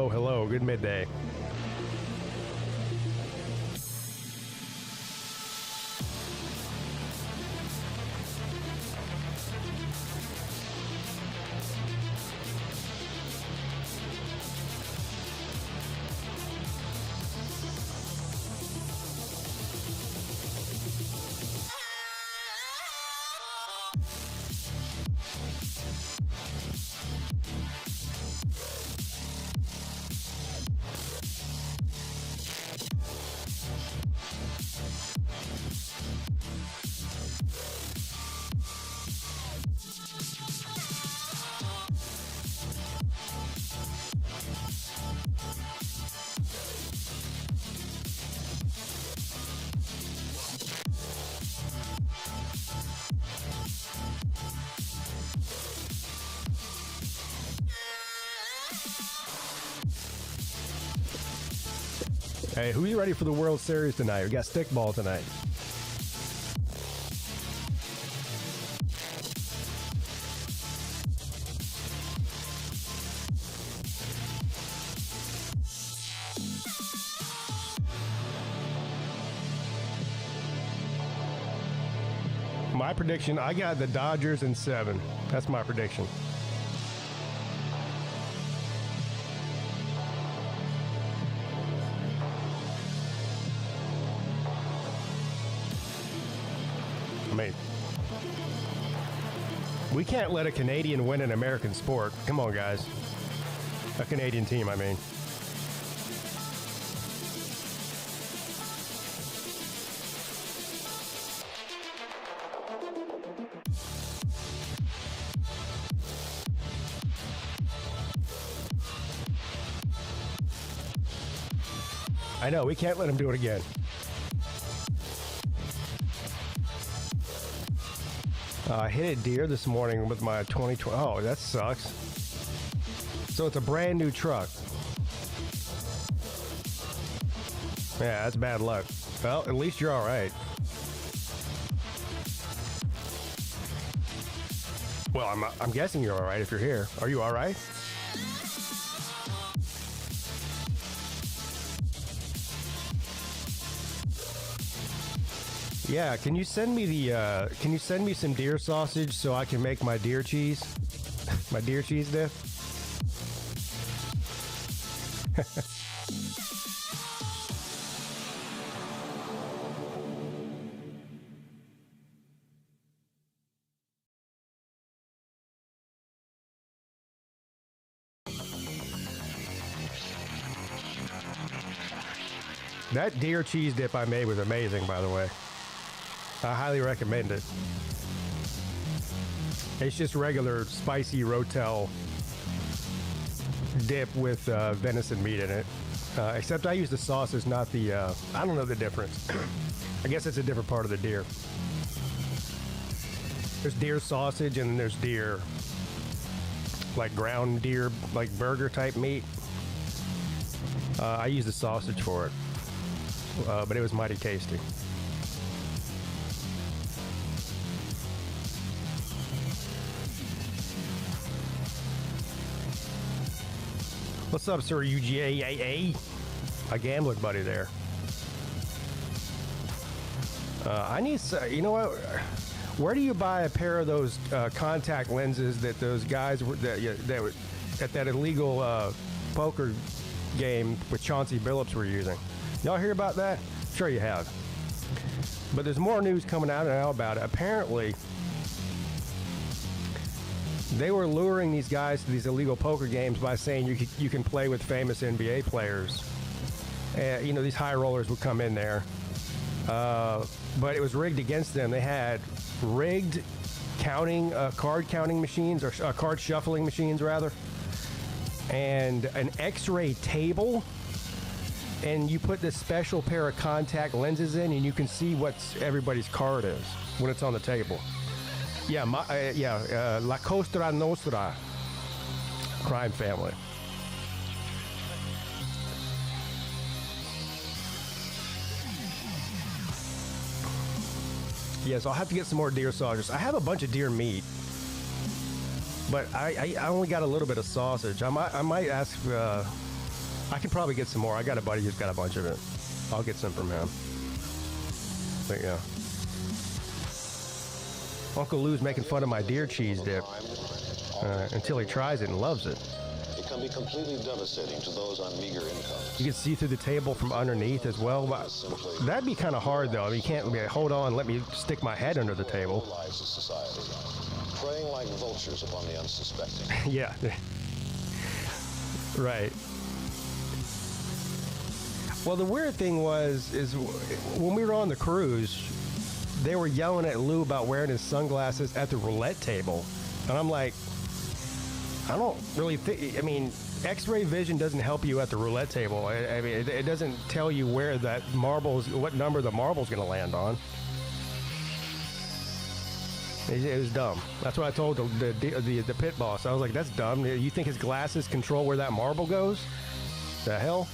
hello. Good midday. Hey, who are you ready for the World Series tonight? We got Stickball tonight. My prediction, I got the Dodgers in 7. That's my prediction. We can't let a Canadian win an American sport. Come on, guys. A Canadian team, I mean. I know, we can't let them do it again. I hit a deer this morning with my 2020. Oh, that sucks. So it's a brand new truck. Yeah, that's bad luck. Well, at least you're all right. Well, I'm guessing you're all right if you're here. Are you all right? Yeah, can you send me some deer sausage so I can make my deer cheese? My deer cheese dip? That deer cheese dip I made was amazing, by the way. I highly recommend it. It's just regular spicy rotel dip with venison meat in it. Except I use the sauces, not the... I don't know the difference. I guess it's a different part of the deer. There's deer sausage and then there's deer, like ground deer, like burger type meat. I use the sausage for it. But it was mighty tasty. What's up, sir? UGAA? A gambling buddy there. I need, you know what? Where do you buy a pair of those contact lenses that those guys were at that illegal poker game with Chauncey Billups were using? Y'all hear about that? Sure you have. But there's more news coming out now about it. Apparently, they were luring these guys to these illegal poker games by saying you can play with famous NBA players. And, you know, these high rollers would come in there. But it was rigged against them. They had rigged card counting machines, or card shuffling machines, rather. And an X-ray table. And you put this special pair of contact lenses in, and you can see what everybody's card is when it's on the table. Yeah, La Cosa Nostra crime family. Yes, I'll have to get some more deer sausage. I have a bunch of deer meat, but I only got a little bit of sausage. I might ask I can probably get some more. I got a buddy who's got a bunch of it. I'll get some from him. But yeah. Uncle Lou's making fun of my deer cheese dip until he tries it and loves it. It can be completely devastating to those on meager incomes. You can see through the table from underneath as well. That'd be kind of hard, though. I mean, you can't hold on, let me stick my head under the table. Lives of society, preying like vultures upon the unsuspecting. Yeah. Right. Well, the weird thing is when we were on the cruise, they were yelling at Lou about wearing his sunglasses at the roulette table. And I'm like, I don't really think, I mean, X-ray vision doesn't help you at the roulette table. I mean, it doesn't tell you where that what number the marble's going to land on. It was dumb. That's what I told the pit boss. I was like, that's dumb. You think his glasses control where that marble goes? The hell?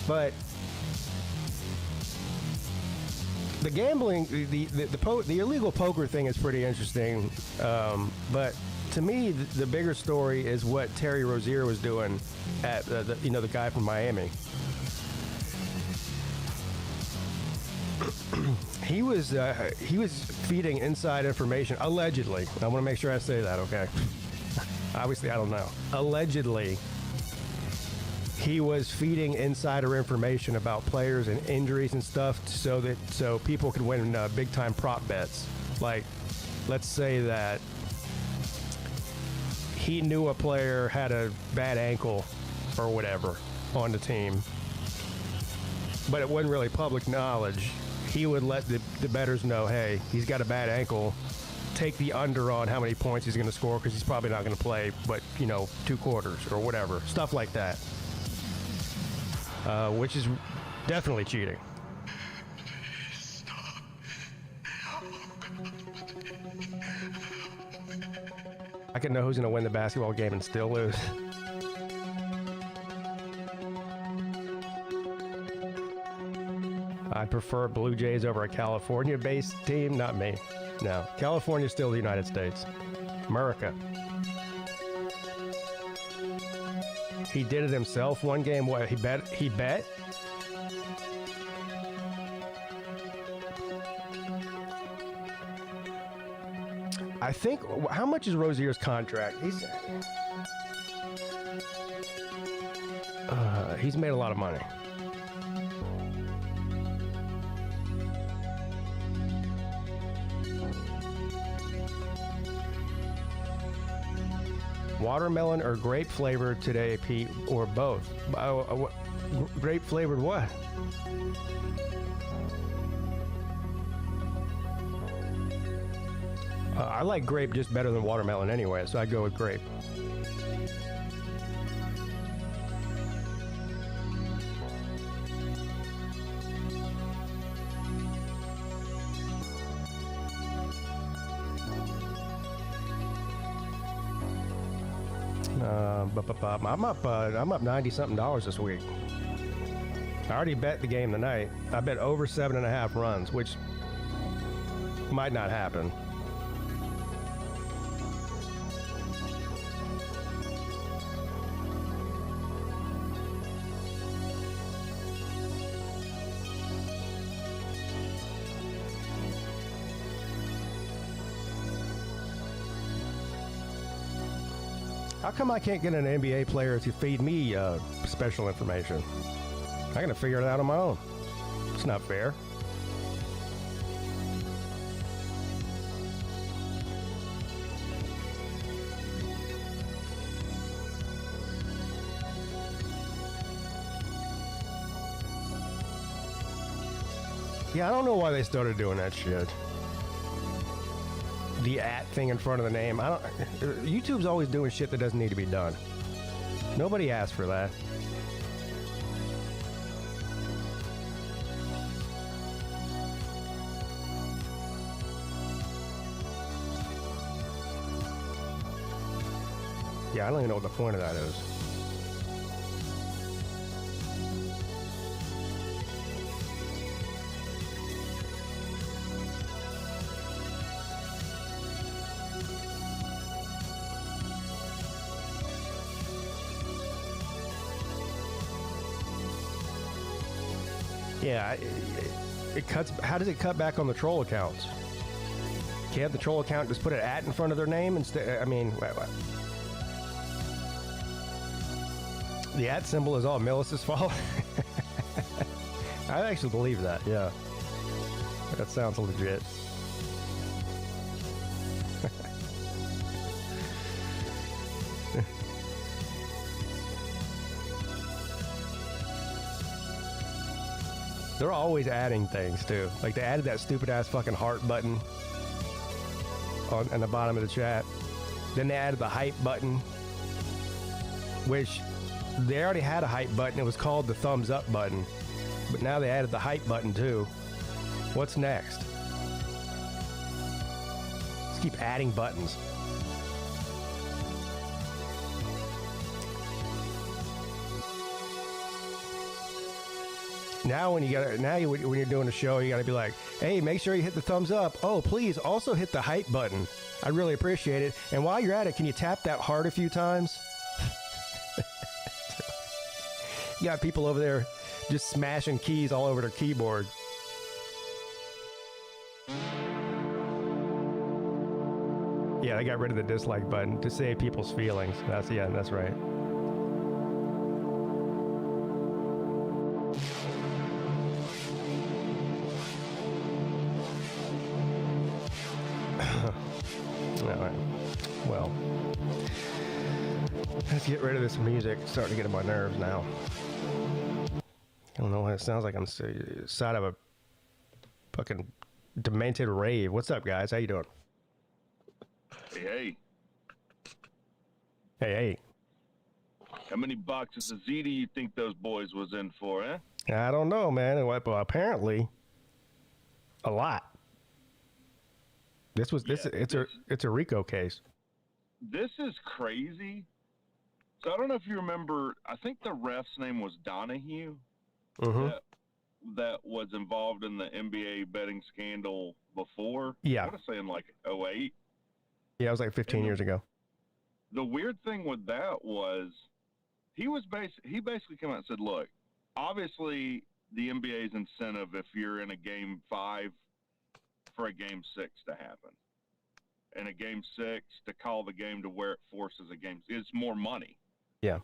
But the gambling, the illegal poker thing is pretty interesting. But to me, the bigger story is what Terry Rozier was doing at the guy from Miami. He was feeding inside information, allegedly. I want to make sure I say that, okay? Obviously, I don't know. Allegedly, he was feeding insider information about players and injuries and stuff so people could win big time prop bets. Like, let's say that he knew a player had a bad ankle or whatever on the team, but it wasn't really public knowledge. He would let the bettors know, hey, he's got a bad ankle. Take the under on how many points he's going to score because he's probably not going to play, but 2 quarters or whatever, stuff like that. Which is definitely cheating. I can know who's going to win the basketball game and still lose. I prefer Blue Jays over a California-based team. Not me. No. California's still the United States. America. He did it himself one game. What, he bet? I think, how much is Rozier's contract? He's made a lot of money. Watermelon or grape flavored today, Pete, or both? Grape flavored what? I like grape just better than watermelon anyway, so I'd go with grape. I'm up $90-something this week. I already bet the game tonight. I bet over 7.5 runs, which might not happen. How come I can't get an NBA player to feed me special information? I'm going to figure it out on my own. It's not fair. Yeah, I don't know why they started doing that shit. The @ thing in front of the name. YouTube's always doing shit that doesn't need to be done. Nobody asked for that. Yeah, I don't even know what the point of that is. Yeah, it cuts. How does it cut back on the troll accounts? Can't the troll account just put an @ in front of their name instead? I mean, the @ symbol is all Millis's fault. I actually believe that. Yeah, that sounds legit. They're always adding things too. Like they added that stupid ass fucking heart button on the bottom of the chat. Then they added the hype button, which they already had a hype button. It was called the thumbs up button, but now they added the hype button too. What's next? Let's keep adding buttons. Now when when you're doing a show, you gotta be like, hey, make sure you hit the thumbs up. Oh, please also hit the hype button. I really appreciate it. And while you're at it, can you tap that heart a few times? You got people over there just smashing keys all over their keyboard. Yeah, they got rid of the dislike button to save people's feelings. That's right. Well, let's get rid of this music. It's starting to get on my nerves now. I don't know what it sounds like. I'm side of a fucking demented rave. What's up, guys? How you doing? Hey. Hey. How many boxes of Z do you think those boys was in for, eh? I don't know, man. Well, apparently, a lot. It's a RICO case. This is crazy. So I don't know if you remember. I think the ref's name was Donahue. Mm-hmm. That was involved in the NBA betting scandal before. Yeah. I want to say in like 2008. Yeah, it was like 15 years ago. The weird thing with that was he basically came out and said, look, obviously the NBA's incentive if you're in a game 5 for a game 6 to happen. And a game 6 to call the game to where it forces a game. It's more money. Yeah.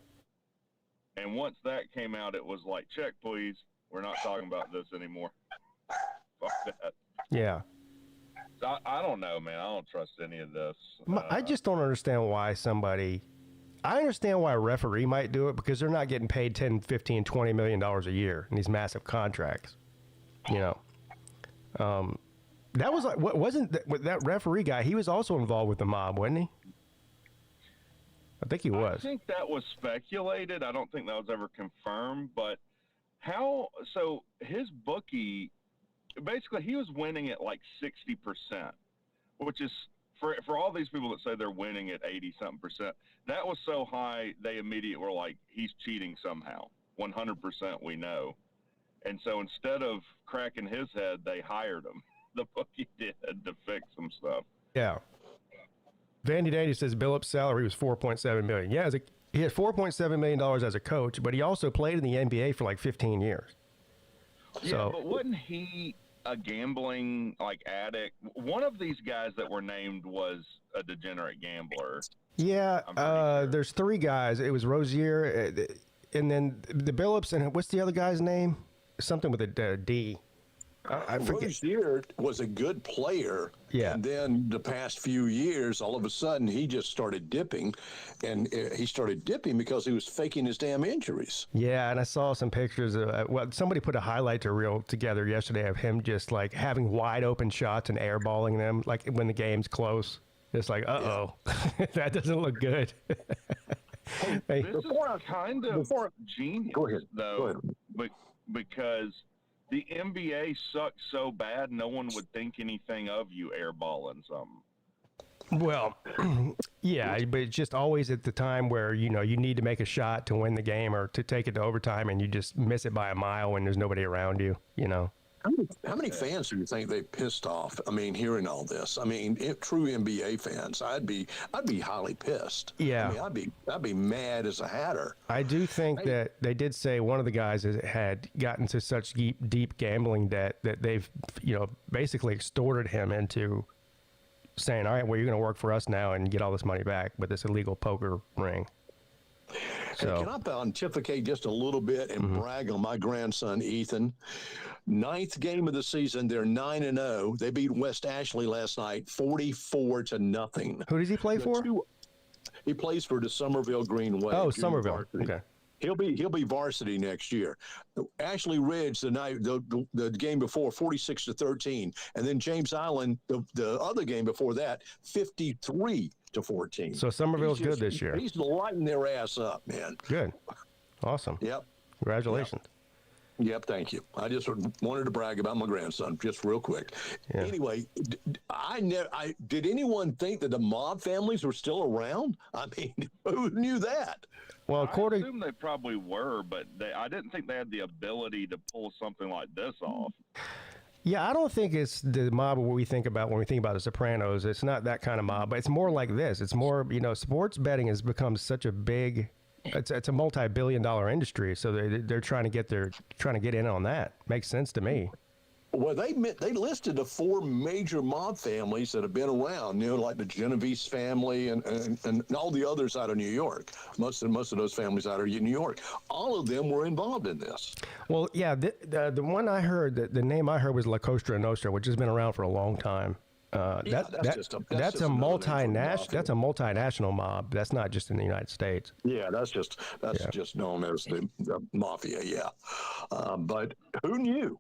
And once that came out, it was like, check, please. We're not talking about this anymore. Fuck that. Yeah. So I don't know, man. I don't trust any of this. I just don't understand why I understand why a referee might do it because they're not getting paid 10, 15, 20 million dollars a year in these massive contracts. You know. That was like, wasn't that referee guy? He was also involved with the mob, wasn't he? I think he was. I think that was speculated. I don't think that was ever confirmed. But so his bookie, basically he was winning at like 60%, which is, for all these people that say they're winning at 80-something%, that was so high, they immediately were like, he's cheating somehow. 100% we know. And so instead of cracking his head, they hired him. The bookie did to fix some stuff. Yeah. Vandy Dandy says Billup's salary was $4.7 million. Yeah, he had $4.7 million as a coach, but he also played in the NBA for like 15 years. Yeah, so, but wasn't he a gambling addict? One of these guys that were named was a degenerate gambler. Yeah, sure. There's 3 guys. It was Rozier, and then the Billups, and what's the other guy's name? Something with a D. I forget. Rozier was a good player. Yeah. And then the past few years, all of a sudden, he just started dipping. And he started dipping because he was faking his damn injuries. Yeah, and I saw some pictures of, somebody put a highlight reel together yesterday of him just like having wide open shots and airballing them, like when the game's close. It's like, uh-oh, yeah. That doesn't look good. Hey, this is kind of genius, though, because the NBA sucks so bad, no one would think anything of you airballing something. Well, yeah, but it's just always at the time where, you need to make a shot to win the game or to take it to overtime and you just miss it by a mile when there's nobody around you, How many fans do you think they pissed off? I mean, hearing all this. I mean, true NBA fans, I'd be highly pissed. Yeah. I mean, I'd be mad as a hatter. I do think that they did say one of the guys had gotten to such deep gambling debt that they've, basically extorted him into saying, all right, well, you're going to work for us now and get all this money back with this illegal poker ring. So, can I pontificate just a little bit and brag on my grandson, Ethan? 9th game of the season, they're 9-0. They beat West Ashley last night, 44-0. Who does he play for? He plays for the Somerville Green Wave. Oh, Somerville. Okay. He'll be varsity next year. Ashley Ridge the game before 46-13, and then James Island the other game before that 53-14. So Somerville's good this year. He's lighting their ass up, man. Good, awesome. Yep. Congratulations. Yep, thank you. I just wanted to brag about my grandson, just real quick. Yeah. Anyway, did anyone think that the mob families were still around? I mean, who knew that? Well, I assume they probably were, but I didn't think they had the ability to pull something like this off. Yeah, I don't think it's the mob we think about when we think about the Sopranos. It's not that kind of mob, but it's more like this. It's more, sports betting has become such a big, it's a multi-billion-dollar industry. So they're trying to get in on that. Makes sense to me. Well, they listed the 4 major mob families that have been around, like the Genovese family and all the others out of New York. Most of those families out of New York. All of them were involved in this. Well, yeah, the one I heard, the name I heard was La Cosa Nostra, which has been around for a long time. That's a multinational mob. That's not just in the United States. Yeah, that's just known as the mafia. Yeah, but who knew?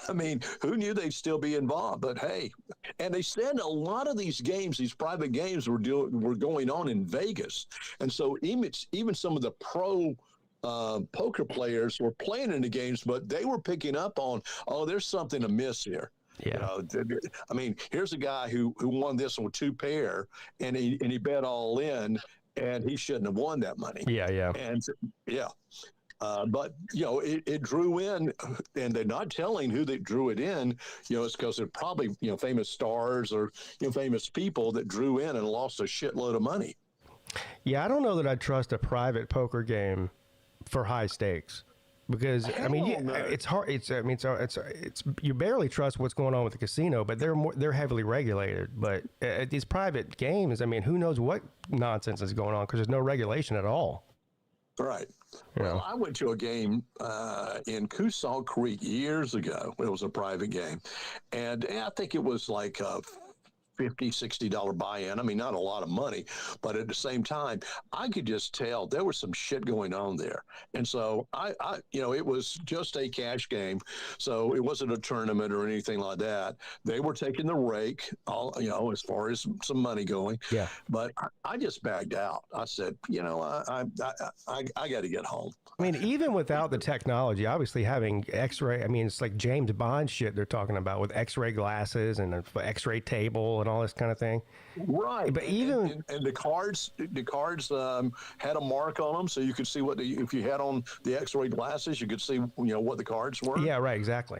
I mean, who knew they'd still be involved? But hey, and they said a lot of these games, these private games, were going on in Vegas, and so even some of the pro poker players were playing in the games, but they were picking up on, there's something amiss here. Yeah. I mean, here's a guy who won this on 2 pair, and he bet all in, and he shouldn't have won that money. Yeah. And but it drew in, and they're not telling who they drew it in. It's because they're probably famous stars or famous people that drew in and lost a shitload of money. Yeah, I don't know that I'd trust a private poker game for high stakes. Because it's hard. It's you barely trust what's going on with the casino, but they're heavily regulated. But at these private games, who knows what nonsense is going on because there's no regulation at all. Right. Well, I went to a game in Coosaw Creek years ago. It was a private game, and I think it was like $50-$60 buy-in. Not a lot of money, but at the same time, I could just tell there was some shit going on there. And so I it was just a cash game. So it wasn't a tournament or anything like that. They were taking the rake, as far as some money going. Yeah. But I just bagged out. I said, I got to get home. Even without the technology, obviously having X-ray, it's like James Bond shit they're talking about with X-ray glasses and an X-ray table and all this kind of thing. Right. But and the cards had a mark on them, so you could see if you had on the X-ray glasses, you could see what the cards were. Yeah, right, exactly.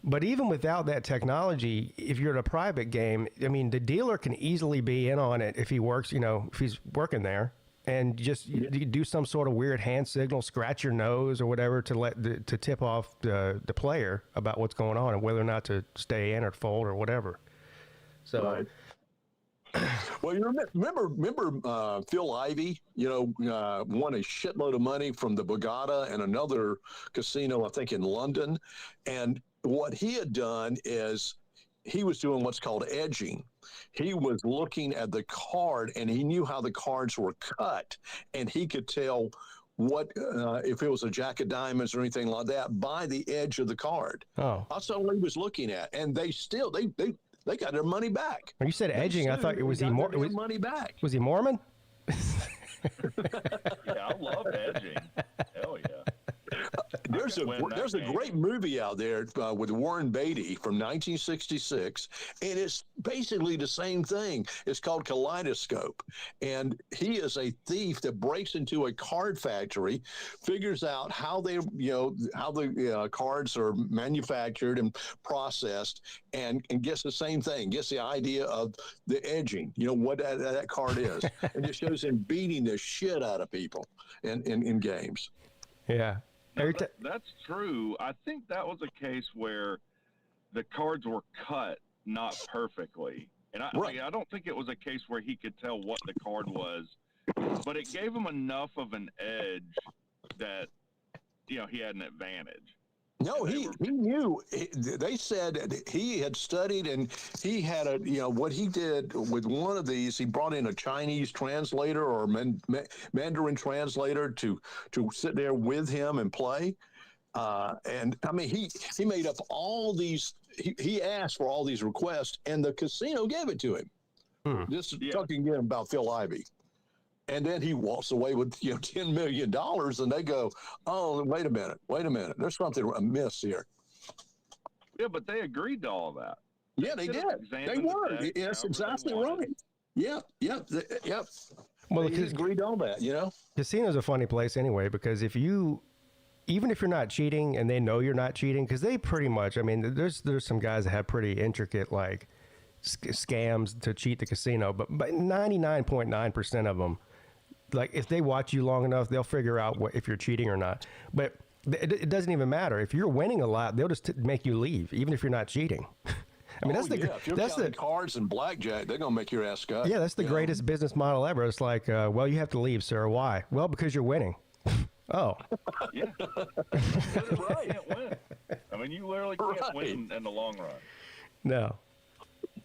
But even without that technology, if you're at a private game, the dealer can easily be in on it if he works, if he's working there. And just you do some sort of weird hand signal, scratch your nose or whatever to tip off the player about what's going on and whether or not to stay in or fold or whatever. So, right. Well, you remember Phil Ivey? Won a shitload of money from the Borgata and another casino, I think, in London. And what he had done is he was doing what's called edging. He was looking at the card, and he knew how the cards were cut, and he could tell what if it was a jack of diamonds or anything like that by the edge of the card. Oh, that's all he was looking at, and they got their money back. When you said edging, I thought was he money back? Was he Mormon? Yeah, I love edging. Hell yeah. There's a great movie out there with Warren Beatty from 1966, and it's basically the same thing. It's called Kaleidoscope, and he is a thief that breaks into a card factory, figures out how the cards are manufactured and processed, and gets the same thing. Gets the idea of the edging, what that card is, and it shows him beating the shit out of people in games. Yeah. That's true. I think that was a case where the cards were cut not perfectly. And I don't think it was a case where he could tell what the card was, but it gave him enough of an edge that, he had an advantage. No, he knew. They said that he had studied, and he had what he did with one of these, he brought in a Chinese translator or Mandarin translator to sit there with him and play. And I mean, he made up all these, he asked for all these requests, and the casino gave it to him. Just talking again about Phil Ivey. And then he walks away with $10 million, and they go, "Oh, wait a minute, there's something amiss here." Yeah, but they agreed to all that. Yeah, they did. They were. That's exactly right. Yep. Well, he agreed on that. Casino's a funny place anyway, because even if you're not cheating and they know you're not cheating, because they pretty much, I mean, there's some guys that have pretty intricate scams to cheat the casino, but 99.9% of them, if they watch you long enough, they'll figure out if you're cheating or not. But it doesn't even matter. If you're winning a lot, they'll just make you leave, even if you're not cheating. I mean, if you're counting cards and blackjack, they're gonna make your ass go. Yeah, that's the greatest business model ever. It's like, well, you have to leave, sir. Why? Well, because you're winning. Oh. Yeah. Right. Can't win. I mean, you literally can't win in the long run. No.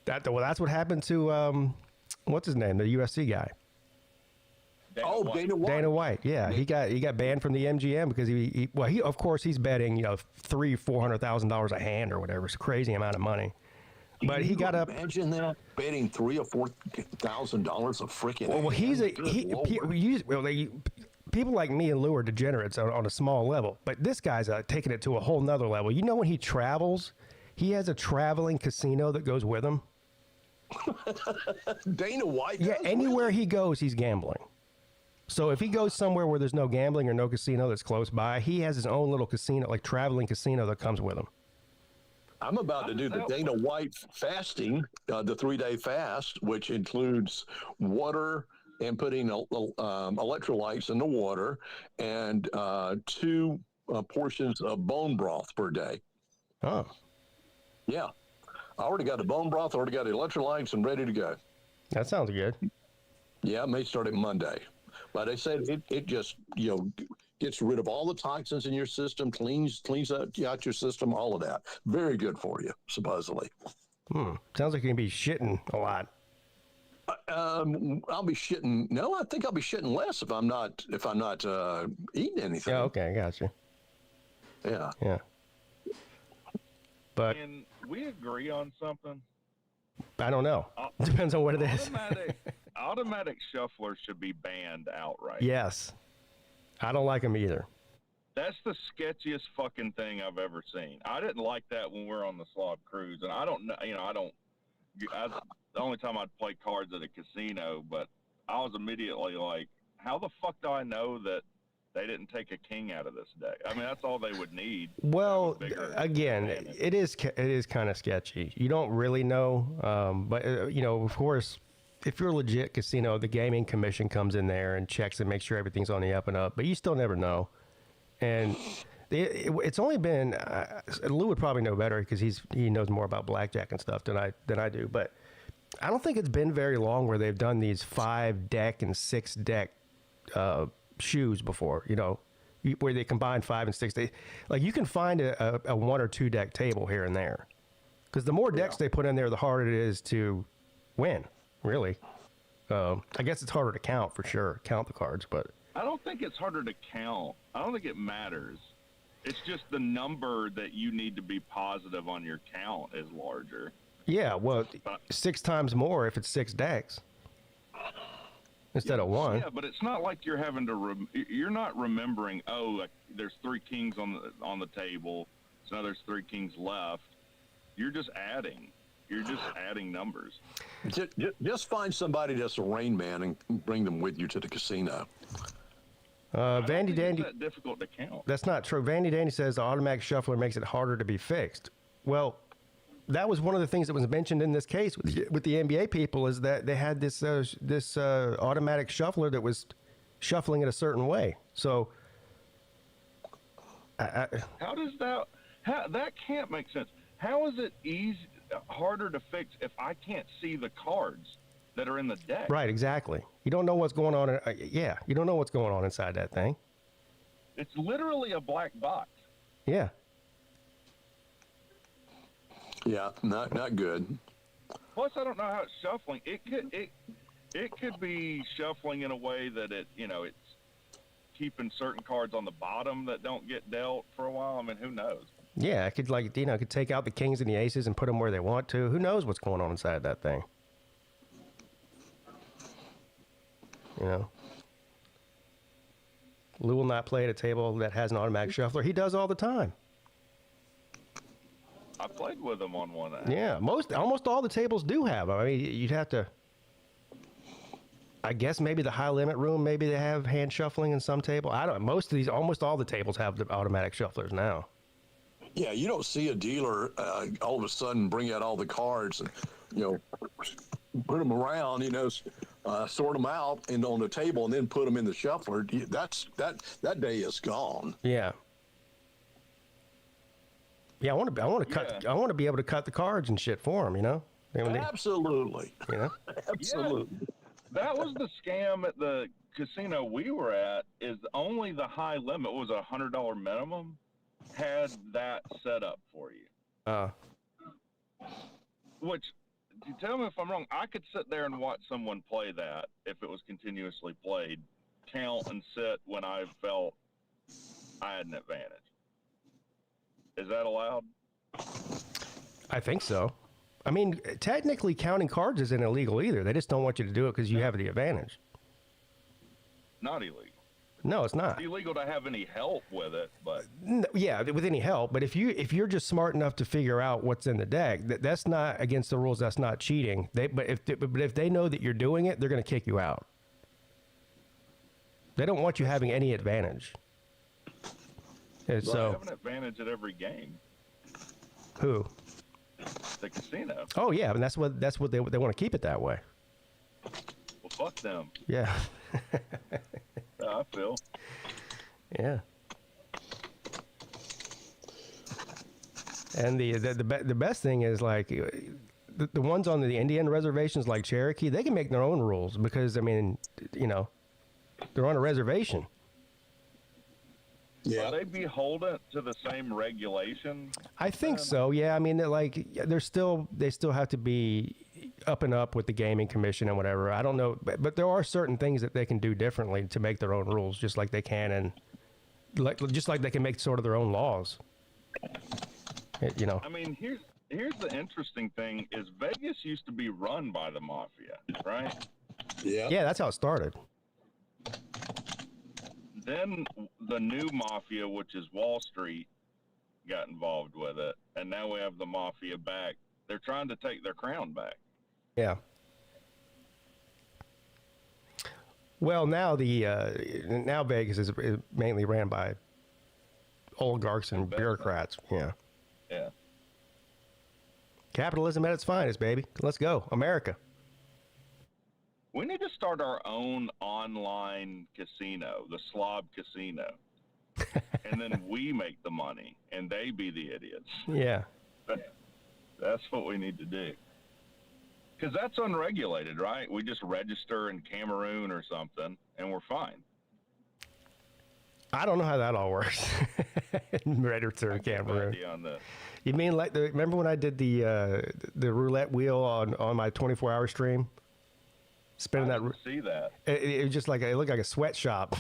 That's what happened to what's his name, the USC guy. Dana White. Yeah, he got banned from the MGM because he of course he's betting $300,000-$400,000 a hand or whatever. It's a crazy amount of money. But he got up. Imagine that, betting $3,000 or $4,000 a freaking. People like me and Lou are degenerates on a small level, but this guy's taking it to a whole nother level. When he travels, he has a traveling casino that goes with him. Dana White. Yeah, anywhere he goes, he's gambling. So if he goes somewhere where there's no gambling or no casino that's close by, he has his own little casino, traveling casino that comes with him. I'm about to do the Dana White fasting, the 3-day fast, which includes water and putting electrolytes in the water and 2 portions of bone broth per day. Oh. Yeah. I already got the bone broth, already got the electrolytes, and ready to go. That sounds good. Yeah, it may start at Monday. But they said it just, gets rid of all the toxins in your system, cleans out your system, all of that. Very good for you, supposedly. Sounds like you're going to be shitting a lot. I'll be shitting. No, I think I'll be shitting less if I'm not eating anything. Yeah, okay, I got you. Yeah. Yeah. But can we agree on something? I don't know. Depends on what it is. Automatic shufflers should be banned outright. Yes. I don't like them either. That's the sketchiest fucking thing I've ever seen. I didn't like that when we were on the Slob Cruise, and I don't know, the only time I'd play cards at a casino, but I was immediately like, how the fuck do I know that they didn't take a king out of this deck? I mean, that's all they would need. Well, again, it is kind of sketchy. You don't really know, but of course, if you're a legit casino, the gaming commission comes in there and checks and makes sure everything's on the up and up, but you still never know. And it's only been Lou would probably know better because he knows more about blackjack and stuff than I do, but I don't think it's been very long where they've done these 5-deck and 6-deck shoes before, where they combine 5 and 6. You can find a 1 or 2 deck table here and there, because the more decks they put in there, the harder it is to win. Really, I guess it's harder to count for sure. Count the cards, but I don't think it's harder to count. I don't think it matters. It's just the number that you need to be positive on your count is larger. Yeah, well, 6 times more if it's 6 decks. instead of one. Yeah, but it's not like you're having to. You're not remembering. Oh, like there's 3 kings on the table, so now there's 3 kings left. You're just adding. You're just adding numbers. Just find somebody that's a Rain Man and bring them with you to the casino. Vandy Dandy. It's that difficult to count. That's not true. Vandy Dandy says the automatic shuffler makes it harder to be fixed. Well, that was one of the things that was mentioned in this case with the NBA people, is that they had this automatic shuffler that was shuffling it a certain way. So, how does that? That can't make sense. How is it harder to fix if I can't see the cards that are in the deck? Right, exactly. You don't know what's going on. You don't know what's going on inside that thing. It's literally a black box. Yeah. Yeah, not good. Plus, I don't know how it's shuffling. It could be shuffling in a way that it's keeping certain cards on the bottom that don't get dealt for a while. I mean, who knows? Yeah, it could could take out the kings and the aces and put them where they want to. Who knows what's going on inside that thing? Lou will not play at a table that has an automatic shuffler. He does all the time. I played with him on one. Yeah, almost all the tables do have. I mean, you'd have to. I guess maybe the high limit room, maybe they have hand shuffling in some table. I don't. Almost all the tables have the automatic shufflers now. Yeah, you don't see a dealer all of a sudden bring out all the cards and put them around, sort them out and on the table and then put them in the shuffler. That day is gone. Yeah. Yeah, I want to cut. I want to be able to cut the cards and shit for them. Absolutely. Absolutely. Yeah. That was the scam at the casino we were at. Is only the high limit was $100 minimum had that set up for you. Which, tell me if I'm wrong. I could sit there and watch someone play that if it was continuously played, count and sit when I felt I had an advantage. Is that allowed? I think so. I mean, technically counting cards isn't illegal either. They just don't want you to do it because you have the advantage. Not illegal. No, it's not. It's illegal to have any help with it, but yeah, with any help. But if you're just smart enough to figure out what's in the deck, that's not against the rules. That's not cheating. But if they know that you're doing it, they're going to kick you out. They don't want you having any advantage. And so I have an advantage at every game. Who? The casino. Oh yeah, and that's what they want to keep it that way. Well, fuck them. Yeah. I feel. Yeah. And the best thing is like the ones on the Indian reservations like Cherokee, they can make their own rules because I mean, they're on a reservation. Yeah. Are they beholden to the same regulation? I think so. Yeah. I mean, they still have to be up and up with the gaming commission and whatever. I don't know, but there are certain things that they can do differently to make their own rules, just like they can, and just like they can make sort of their own laws. I mean, here's the interesting thing: is Vegas used to be run by the mafia, right? Yeah. Yeah, that's how it started. Then the new mafia, which is Wall Street, got involved with it, and now we have the mafia back. They're trying to take their crown back. Yeah. Well, now now Vegas is mainly ran by oligarchs and bureaucrats. Yeah. Yeah. Capitalism at its finest, baby. Let's go, America. We need to start our own online casino, the Slob Casino. And then we make the money, and they be the idiots. Yeah. That's what we need to do. Because that's unregulated, right? We just register in Cameroon or something, and we're fine. I don't know how that all works. Register in Cameroon. You mean like remember when I did the roulette wheel on my 24-hour stream? Spinning I didn't see that. It was just like it looked like a sweatshop.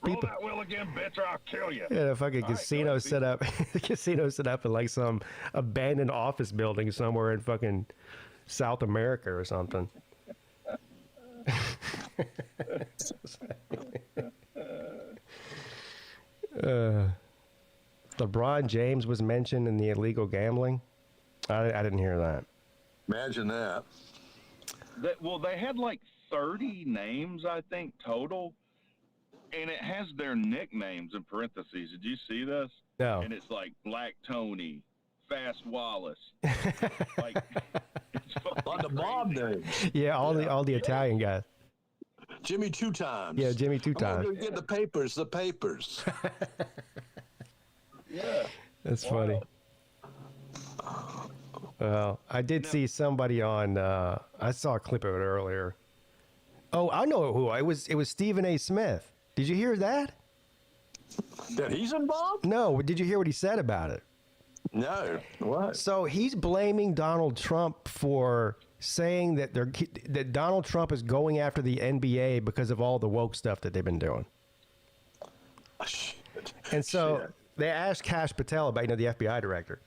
Roll that wheel again, bitch, or I'll kill you. Yeah, a fucking casino set up. Casino set up in like some abandoned office building somewhere in fucking South America or something. LeBron James was mentioned in the illegal gambling. I didn't hear that. Imagine that. Well, they had like 30 names, I think, total. And it has their nicknames in parentheses. Did you see this? No. And it's like Black Tony, Fast Wallace. Like, it's On the mob name. Yeah, all the Italian guys. Jimmy 2 times. Yeah, Jimmy 2 times. I'm gonna get the papers. Yeah. That's funny. Well, I did see somebody on. I saw a clip of it earlier. Oh, I know who. It was Stephen A. Smith. Did you hear that? That he's involved? No. Did you hear what he said about it? No. What? So he's blaming Donald Trump for saying that that Donald Trump is going after the NBA because of all the woke stuff that they've been doing. Shit. And so they asked Kash Patel about, the FBI director.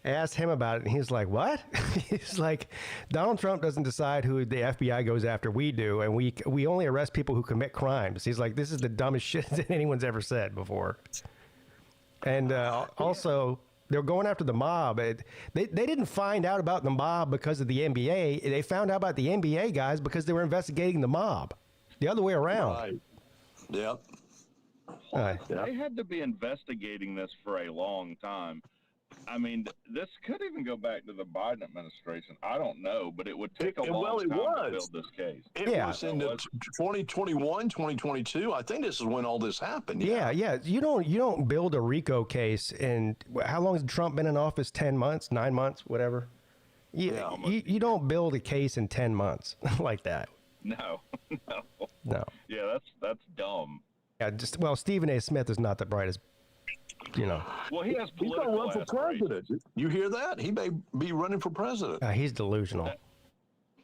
They asked him about it, and he's like, what? He's like, Donald Trump doesn't decide who the FBI goes after. We do, and we only arrest people who commit crimes. He's like, this is the dumbest shit that anyone's ever said before. And also, they're going after the mob. They didn't find out about the mob because of the NBA. They found out about the NBA guys because they were investigating the mob. The other way around. Right. Yep. They had to be investigating this for a long time. I mean, this could even go back to the Biden administration. I don't know, but it would take a long time to build this case. It was in the 2021, 2022. I think this is when all this happened. Yeah. You don't build a RICO case in, how long has Trump been in office? 10 months, 9 months, whatever. You don't build a case in 10 months like that. No. Yeah, that's dumb. Yeah, Stephen A. Smith is not the brightest. Well, he has He's going to run for aspirations. president. You hear that? He may be running for president. He's delusional.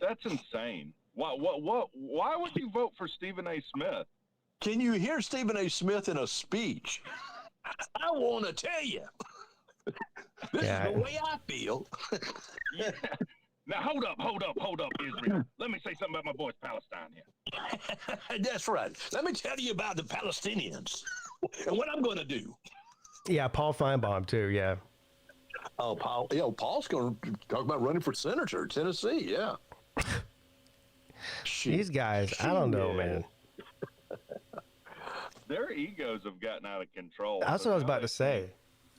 That's insane. Why would you vote for Stephen A. Smith? Can you hear Stephen A. Smith in a speech? I want to tell you. This is the way I feel. Yeah. Now, hold up, Israel. Let me say something about my boys Palestine here. That's right. Let me tell you about the Palestinians and what I'm going to do. Yeah, Paul Feinbaum, too, yeah. Oh, Paul. Paul's going to talk about running for senator in Tennessee, yeah. These guys, I don't know, man. Their egos have gotten out of control. That's what I was about to say.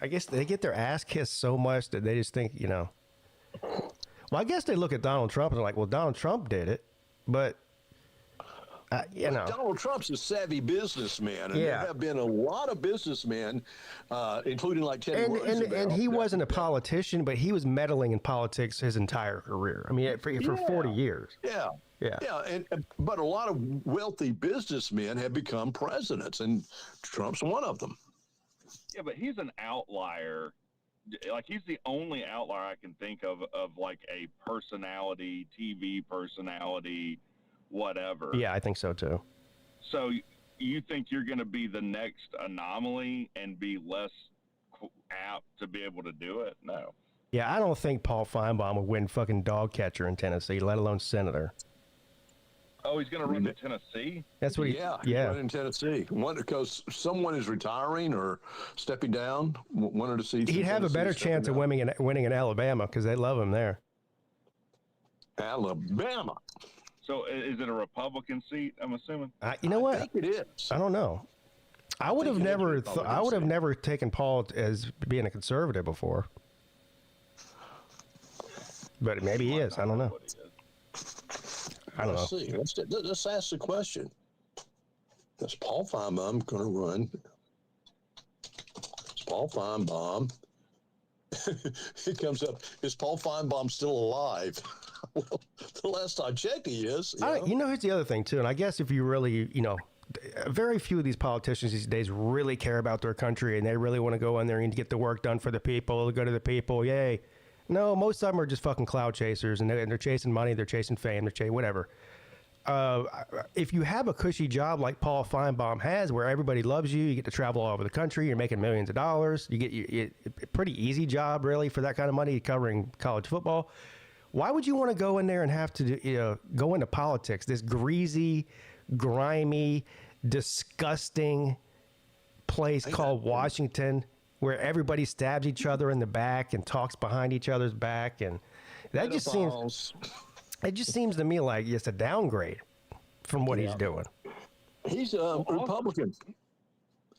I guess they get their ass kissed so much that they just think, Well, I guess they look at Donald Trump and they're like, well, Donald Trump did it, but, Donald Trump's a savvy businessman, and there have been a lot of businessmen, including like Teddy Roosevelt. And he wasn't a politician, but he was meddling in politics his entire career. I mean, for 40 years. Yeah. But a lot of wealthy businessmen have become presidents, and Trump's one of them. Yeah, but he's an outlier. Like, he's the only outlier I can think of like a personality, TV personality, whatever. Yeah, I think so too. So you think you're going to be the next anomaly and be less apt to be able to do it? No. Yeah, I don't think Paul Feinbaum would win fucking dog catcher in Tennessee, let alone senator. Oh, he's going to run to Tennessee? That's what he's running in Tennessee. Because someone is retiring or stepping down, one of the seats. He'd have a better chance of winning in Alabama because they love him there. Alabama. So is it a Republican seat, I'm assuming? You know what? I think it is. I don't know. I would have never taken Paul as being a conservative before. But maybe he is. I don't know. I don't know. Let's see. Let's ask the question. Is Paul Feinbaum going to run? Is Paul Feinbaum? It comes up. Is Paul Feinbaum still alive? Well, the last I checked, he is. Here's the other thing too, and I guess if you really, very few of these politicians these days really care about their country, and they really want to go in there and get the work done for the people, go to the people, yay. No, most of them are just fucking cloud chasers, and they're chasing money, they're chasing fame, they're chasing whatever. If you have a cushy job like Paul Feinbaum has, where everybody loves you, you get to travel all over the country, you're making millions of dollars, you get a pretty easy job, really, for that kind of money, covering college football. Why would you want to go in there and have to go into politics? This greasy, grimy, disgusting place called Washington, where everybody stabs each other in the back and talks behind each other's back, and that just seems. It just seems to me like it's a downgrade from what he's doing. He's a Republican.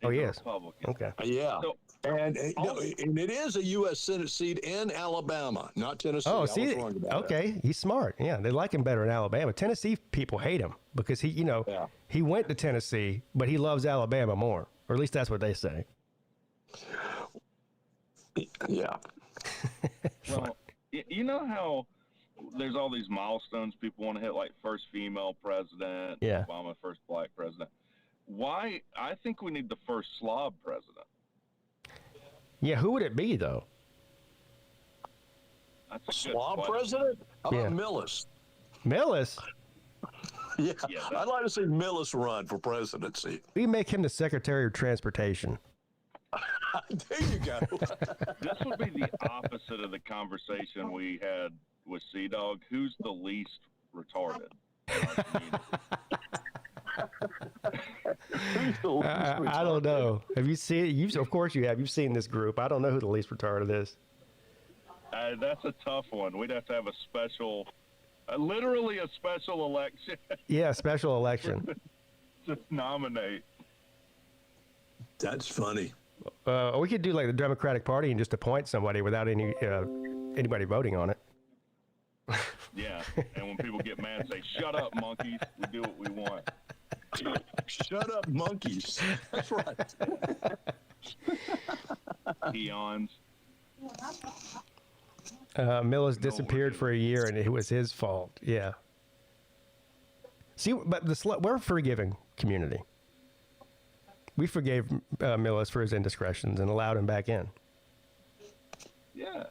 Oh, yes. Republican. Okay. Yeah. So, and it is a U.S. Senate seat in Alabama, not Tennessee. Oh, I see, was wrong about okay, he's smart. Yeah, they like him better in Alabama. Tennessee people hate him because he went to Tennessee, but he loves Alabama more, or at least that's what they say. Yeah. well, you know how there's all these milestones people want to hit, like first female president, Obama first black president. Why? I think we need the first Slav president. Yeah, who would it be though? That's a Slav president? How about Millis? Millis? Yeah, I'd like to see Millis run for presidency. We make him the Secretary of Transportation. There you go. This would be the opposite of the conversation we had with Sea Dog. Who's the least retarded in our community? I don't know. Have you seen? Of course you have. You've seen this group. I don't know who the least retarded is. That's a tough one. We'd have to have a special, literally a special election. Yeah, special election. Just nominate. That's funny. We could do like the Democratic Party and just appoint somebody without anybody voting on it. Yeah, and when people get mad, say, "Shut up, monkeys. We do what we want." Shut up, monkeys. That's right. Peons. Millis disappeared for a year, and it was his fault. Yeah. See, but we're a forgiving community. We forgave Millis for his indiscretions and allowed him back in. Yeah.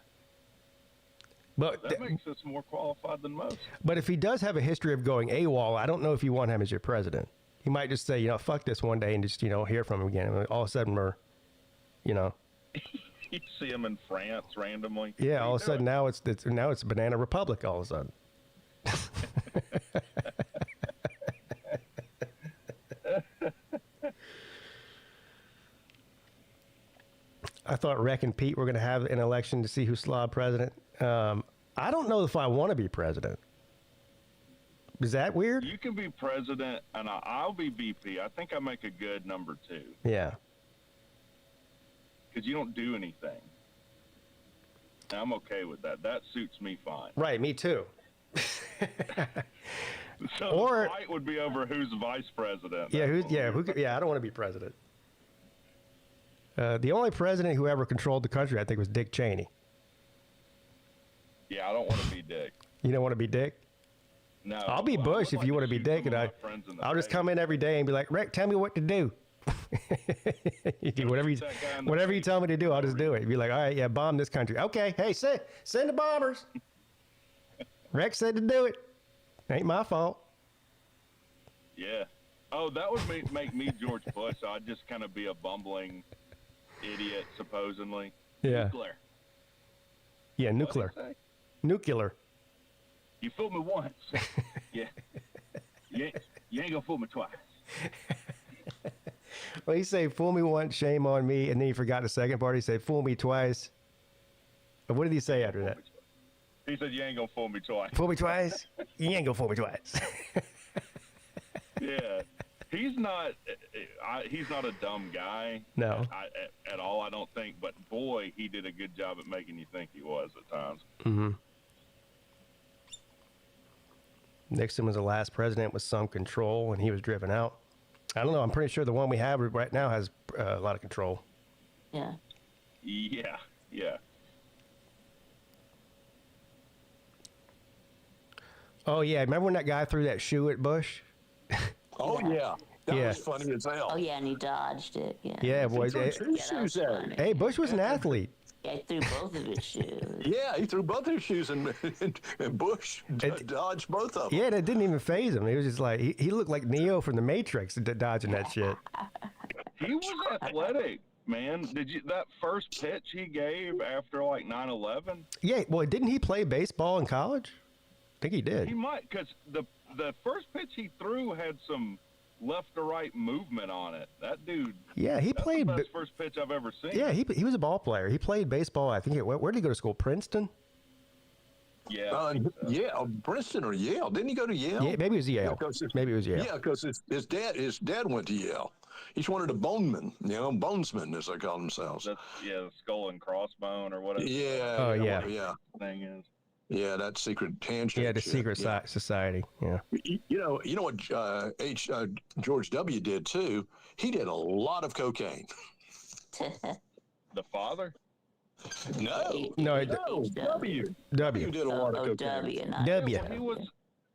But that makes us more qualified than most. But if he does have a history of going AWOL, I don't know if you want him as your president. He might just say, fuck this one day and just, hear from him again. And all of a sudden we're, You see him in France randomly. Yeah, all of a sudden now it's Banana Republic all of a sudden. I thought Rec and Pete were going to have an election to see who's Slav president. I don't know if I want to be president. Is that weird? You can be president, and I'll be VP. I think I make a good number 2. Yeah. Because you don't do anything. And I'm okay with that. That suits me fine. Right, me too. So the fight would be over who's vice president. Yeah, I don't want to be president. The only president who ever controlled the country, I think, was Dick Cheney. Yeah, I don't want to be Dick. You don't want to be Dick? No. I'll be Bush if you want to be Dick, and I'll just come in every day and be like, Rick, tell me what to do. You do whatever you tell me to do, I'll just do it. You'd be like, all right, yeah, bomb this country. Okay, hey, send the bombers. Rex said to do it. Ain't my fault. Yeah. Oh, that would make me George Bush. I'd just kind of be a bumbling idiot, supposedly. Yeah. Nuclear. Yeah, nuclear. Nuclear. You fooled me once. Yeah. You ain't gonna fool me twice. Well, he say, fool me once, shame on me, and then he forgot the second part. He said, fool me twice. But what did he say after that? He said, you ain't gonna fool me twice. Fool me twice? You ain't gonna fool me twice. Yeah. He's not a dumb guy. No. At all, I don't think. But, boy, he did a good job at making you think he was at times. Mm-hmm. Nixon was the last president with some control, and he was driven out. I don't know. I'm pretty sure the one we have right now has a lot of control. Yeah. Yeah. Yeah. Oh, yeah. Remember when that guy threw that shoe at Bush? Oh, yeah. That was funny as hell. Oh, yeah, and he dodged it. Yeah. Yeah, boys. Hey, Bush was an athlete. Yeah, he threw both of his shoes. Yeah, he threw both his shoes, and Bush dodged both of them. Yeah, that didn't even faze him. He was just like, he looked like Neo from the Matrix dodging that shit. He was athletic. man. That first pitch he gave after like 9/11? Yeah, well, didn't he play baseball in college? I think he did. He might, because the first pitch he threw had some left to right movement on it. That dude. Yeah, he played. The best first pitch I've ever seen. Yeah, he was a ball player. He played baseball. I think. Where did he go to school? Princeton. Yeah. Yeah, Princeton or Yale. Didn't he go to Yale? Yeah, maybe it was Yale. Maybe it was Yale. Yeah, because his dad went to Yale. He's one of the bonesmen, bonesmen as they call themselves. The skull and crossbone or whatever. Yeah. Oh, yeah. Yeah. Thing is. Yeah, that secret handshake. Yeah, the shit. secret society. Yeah. You know what George W. did too? He did a lot of cocaine. The father? No, W. W. did a lot of cocaine. W, not W.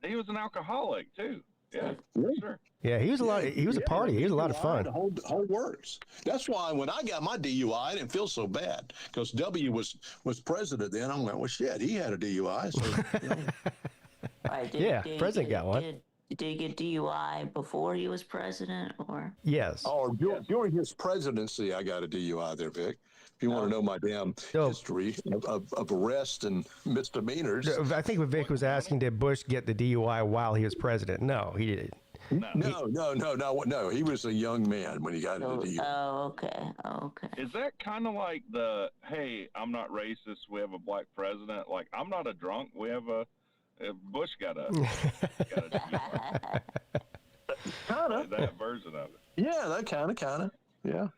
He was an alcoholic too. Yeah, sure. Yeah, he was he was a party. He was a lot of fun. The whole works. That's why when I got my DUI, I didn't feel so bad because W was president then. I'm like, well, shit, he had a DUI. So, Right, president got one. Did he get DUI before he was president, or? Yes. During his presidency, I got a DUI there, Vic. If you want to know my damn history of arrest and misdemeanors. I think what Vic was asking, did Bush get the DUI while he was president? No, he didn't. No. He was a young man when he got the DUI. Oh, okay. Is that kind of like hey, I'm not racist, we have a black president? Like, I'm not a drunk, we have Bush got a DUI. Kind of. That version of it. Yeah, that kind of. Yeah.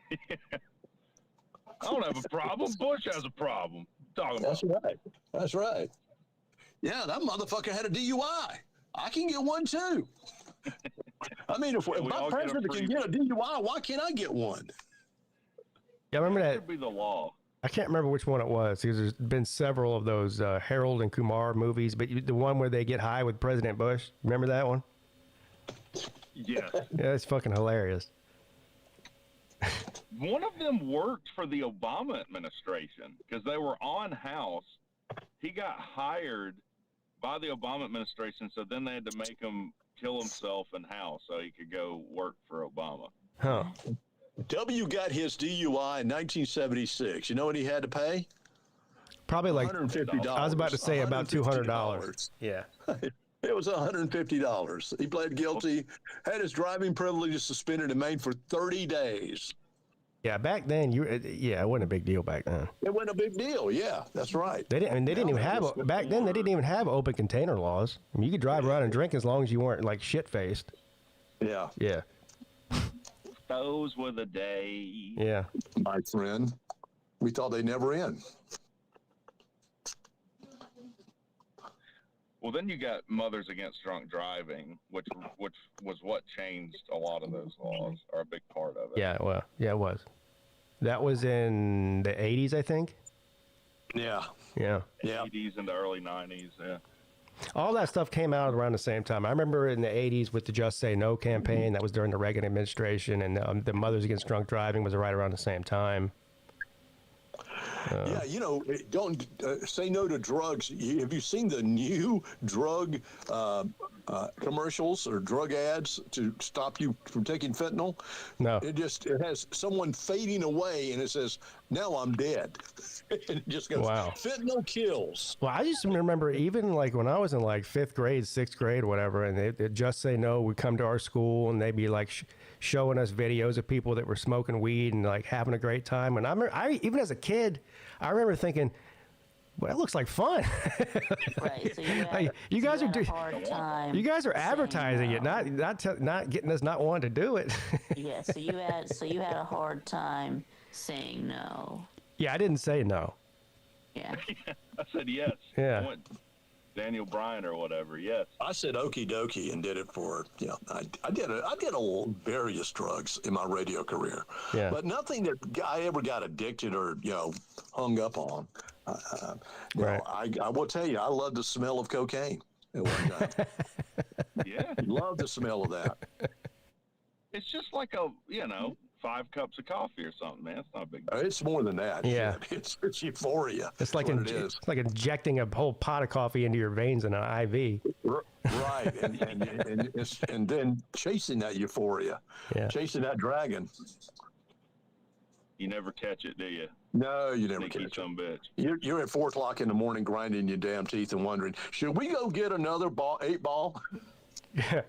I don't have a problem. Bush has a problem. That's right. Yeah, that motherfucker had a DUI. I can get one too. I mean, if my president can get a DUI, why can't I get one? Yeah, I remember that. Should be the law. I can't remember which one it was because there's been several of those Harold and Kumar movies, but the one where they get high with President Bush, remember that one? Yes. Yeah, it's fucking hilarious. One of them worked for the Obama administration because they were on House. He got hired by the Obama administration, so then they had to make him kill himself in House so he could go work for Obama. Huh. W got his DUI in 1976. You know what he had to pay? Probably like $150. I was about to say about $200. Yeah. It was $150. He pled guilty, had his driving privileges suspended and made for 30 days. Yeah, back then it wasn't a big deal back then. It wasn't a big deal. Yeah, that's right. They didn't even have back then. They didn't even have open container laws. I mean, you could drive around and drink as long as you weren't like shit faced. Yeah. Yeah. Those were the days. Yeah. My friend, we thought they'd never end. Well, then you got Mothers Against Drunk Driving, which was what changed a lot of those laws, or a big part of it. Yeah, well, yeah, it was. That was in the 80s, I think. Yeah. Yeah. 80s and the early 90s, yeah. All that stuff came out around the same time. I remember in the 80s with the Just Say No campaign. That was during the Reagan administration, and the Mothers Against Drunk Driving was right around the same time. Yeah, don't say no to drugs. Have you seen the new drug commercials or drug ads to stop you from taking fentanyl? No. It has someone fading away and it says, "Now I'm dead." And it just goes, wow. Fentanyl kills. Well, I just remember even like when I was in like 5th grade, 6th grade, whatever, and they'd Just Say No would come to our school and they'd be like showing us videos of people that were smoking weed and like having a great time. And I even as a kid, I remember thinking, well, that looks like fun. Right. So you guys are hard time. You guys are advertising it, no. not getting us not wanting to do it. Yeah. So you had a hard time saying no. Yeah, I didn't say no. Yeah. I said yes. Yeah. I went Daniel Bryan or whatever. Yes. I said okie dokie and did it for I did various drugs in my radio career. Yeah. But nothing that I ever got addicted or hung up on. Right. I will tell you, I love the smell of cocaine at one time. Yeah. Love the smell of that. It's just like 5 cups of coffee or something, man. It's not a big deal. It's more than that. Yeah. It's euphoria. It's like it's like injecting a whole pot of coffee into your veins in an IV. Right, and then chasing that euphoria, chasing that dragon. You never catch it, do you? No, you never Sneaky catch it. some bitch. You're at 4 o'clock in the morning grinding your damn teeth and wondering, should we go get another 8-ball? Yeah.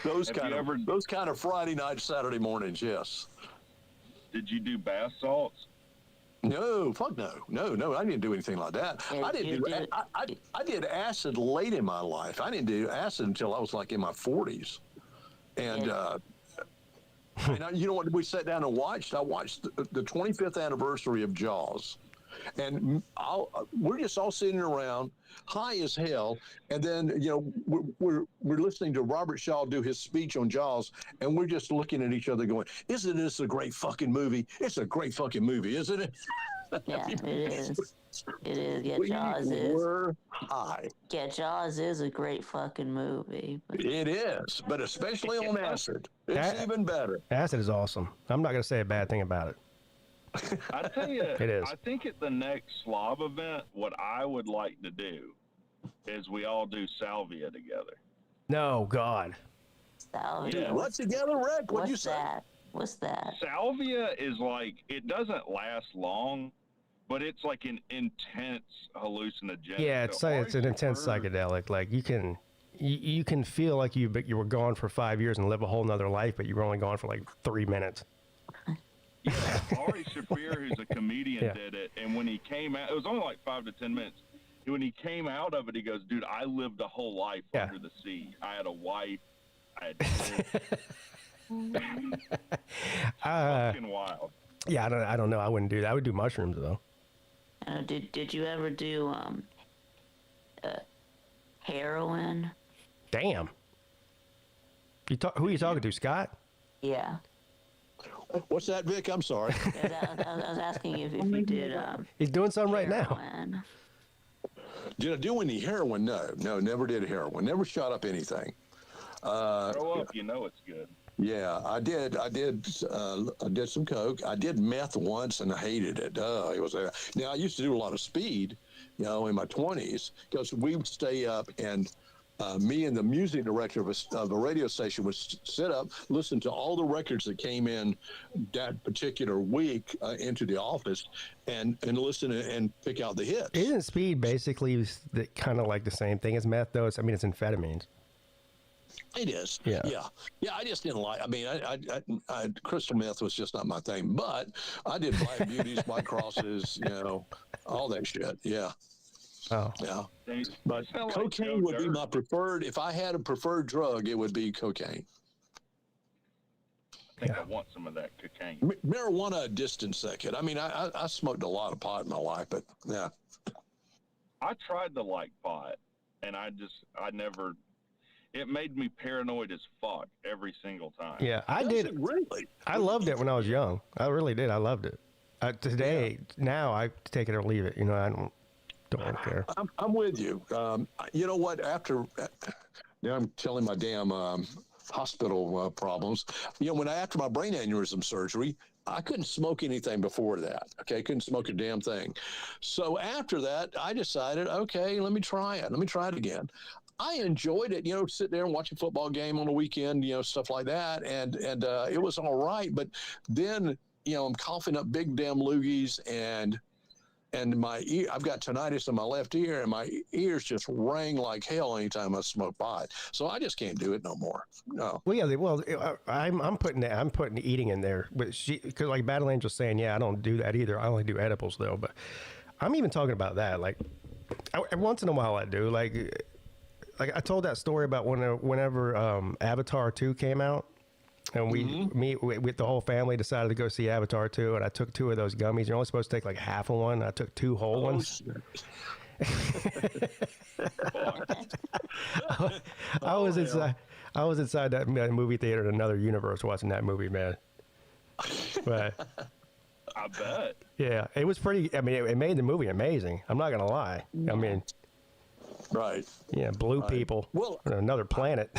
those Have kind you of ever- those kind of Friday night, Saturday mornings. Yes. Did you do bath salts? No, fuck no. I didn't do anything like that. Yeah, I didn't you do. did- I did acid late in my life. I didn't do acid until I was like in my 40s, and. Yeah. And you know what we sat down and watched? I watched the 25th anniversary of Jaws, and we're just all sitting around, high as hell, and then we're listening to Robert Shaw do his speech on Jaws, and we're just looking at each other, going, "Isn't this a great fucking movie? It's a great fucking movie, isn't it?" Yeah, it is. It is. Yeah, We Jaws is. were high. Yeah, Jaws is a great fucking movie. But It is, but especially on acid, it's That- even better. Acid is awesome. I'm not going to say a bad thing about it. I tell you, It is. I think at the next Slob event, what I would like to do is we all do salvia together. No, God. Salvia. Yeah. What's together, Rick? What'd you What's say? that? What's that? Salvia is like, it doesn't last long, but it's like an intense hallucinogen. Yeah, it's an intense psychedelic. Like you can feel like you were gone for 5 years and live a whole nother life, but you were only gone for like 3 minutes. Yeah, Ari Shafir, who's a comedian, Yeah. did it, and when he came out, it was only like 5 to 10 minutes. When he came out of it, he goes, "Dude, I lived a whole life Yeah. under the sea. I had a wife, I had kids." Fucking wild. Yeah, I don't know. I wouldn't do that. I would do mushrooms though. Did you ever do heroin? Damn. Who are you talking to, Scott? Yeah. What's that, Vic? I'm sorry. I was asking if you did He's doing something right now. heroin. Did I do any heroin? No, never did heroin. Never shot up anything. Grow up, you know it's good. Yeah, I did some coke. I did meth once and I hated it. It was now I used to do a lot of speed, in my 20s, because we would stay up and me and the music director of a radio station would sit up, listen to all the records that came in that particular week into the office, and listen and pick out the hits. Isn't speed basically kind of like the same thing as meth, though? It's amphetamines. It is. Yeah. Yeah. I just didn't like. I mean, I crystal meth was just not my thing. But I did black beauties, white crosses, all that shit. Yeah. Oh. Yeah. They But sound like cocaine Joe would be Dirt. my preferred. If I had a preferred drug, it would be cocaine. I think I want some of that cocaine. Marijuana, a distant second. I mean, I smoked a lot of pot in my life, but yeah. I tried to like pot, and I never. It made me paranoid as fuck every single time. Yeah, I Does did. it really? I loved it when I was young. I really did. I loved it. Now I take it or leave it. I don't care. I'm with you. You know what? Now I'm telling my damn hospital problems. After my brain aneurysm surgery, I couldn't smoke anything before that. Okay, couldn't smoke a damn thing. So after that, I decided, okay, let me try it. Let me try it again. I enjoyed it, sit there and watch a football game on the weekend, stuff like that, and it was all right. But then, I'm coughing up big damn loogies, and my ear, I've got tinnitus in my left ear, and my ears just rang like hell anytime I smoke pot. So I just can't do it no more. No. Well, yeah. Well, I'm putting eating in there, but because like Battle Angel's saying, yeah, I don't do that either. I only do edibles though. But I'm even talking about that. Like, once in a while I do. Like I told that story about whenever Avatar 2 came out, and we with the whole family decided to go see Avatar 2, and I took 2 of those gummies. You're only supposed to take like half of one. I took 2 whole ones. I was inside that movie theater in another universe watching that movie, man. But I bet. yeah, it was pretty. I mean, it made the movie amazing. I'm not gonna lie. I mean, Right. yeah, blue people Well, on another planet.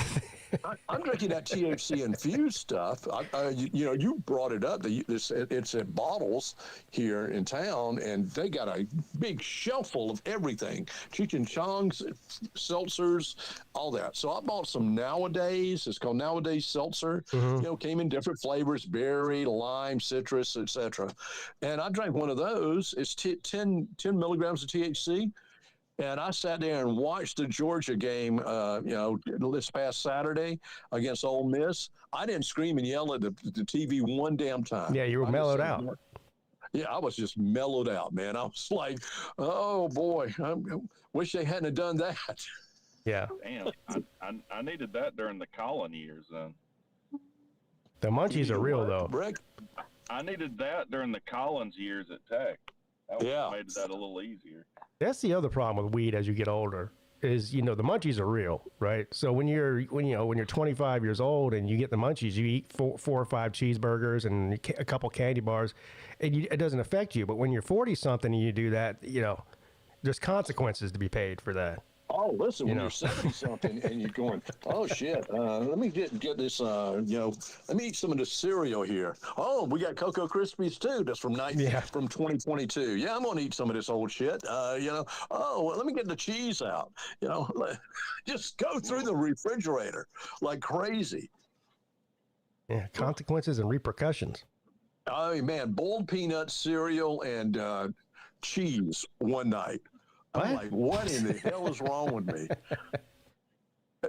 I'm drinking that THC infused stuff. You brought it up. It's at bottles here in town, and they got a big shelf full of everything: Cheech and Chong's, seltzers, all that. So I bought some Nowadays. It's called Nowadays Seltzer. Came in different flavors: berry, lime, citrus, etc. And I drank one of those. It's 10 milligrams of THC. And I sat there and watched the Georgia game, this past Saturday against Ole Miss. I didn't scream and yell at the TV one damn time. Yeah, you were mellowed out. Yeah, I was just mellowed out, man. I was like, oh, boy, I wish they hadn't have done that. Yeah. Damn, I needed that during the Collin years then. The munchies are real, though. Rick? I needed that during the Collins years at Tech. That made that a little easier. That's the other problem with weed as you get older is, the munchies are real, right? So when you're 25 years old and you get the munchies, you eat four or five cheeseburgers and a couple candy bars, and it doesn't affect you. But when you're 40 something and you do that, there's consequences to be paid for that. Oh, listen, when you're 70-something and you're going, oh, shit, let me get this, let me eat some of the cereal here. Oh, we got Cocoa Krispies, too. That's from 2022. Yeah, I'm going to eat some of this old shit. Oh, well, let me get the cheese out. Just go through the refrigerator like crazy. Yeah, consequences and repercussions. Oh, man, boiled peanut cereal and cheese one night. I'm like, what in the hell is wrong with me?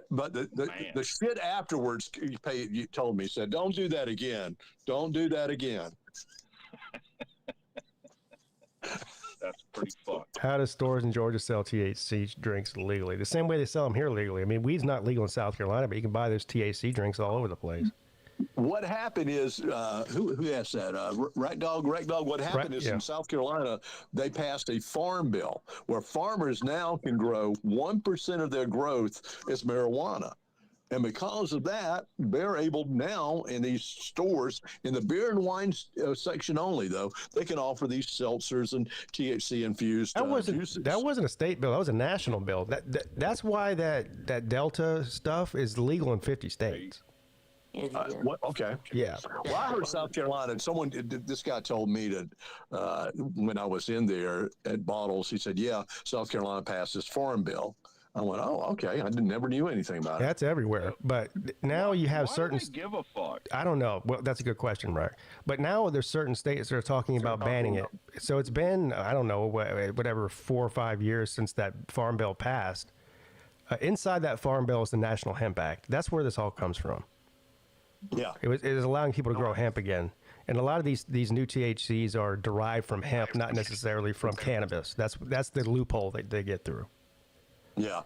But the shit afterwards, you told me, said, don't do that again. Don't do that again. That's pretty fucked. How do stores in Georgia sell THC drinks legally? The same way they sell them here legally. I mean, weed's not legal in South Carolina, but you can buy those THC drinks all over the place. What happened is, who asked that? Rack Dog. What happened is in South Carolina, they passed a farm bill where farmers now can grow 1% of their growth as marijuana. And because of that, they're able now in these stores, in the beer and wine section only, though, they can offer these seltzers and THC-infused juices. That wasn't a state bill. That was a national bill. That's why that Delta stuff is legal in 50 states. Okay. Yeah. Well, I heard South Carolina, this guy told me that when I was in there at Bottles, he said, yeah, South Carolina passed this farm bill. I went, oh, okay. I never knew anything about it. That's everywhere. But now you have certain. Why do they give a fuck? I don't know. Well, that's a good question, Rick. But now there's certain states that are talking about banning it. So it's been, I don't know, whatever, 4 or 5 years since that farm bill passed. Inside that farm bill is the National Hemp Act. That's where this all comes from. Yeah, it is allowing people to grow hemp again, and a lot of these new THCs are derived from hemp, not necessarily from cannabis. That's the loophole that they get through. Yeah,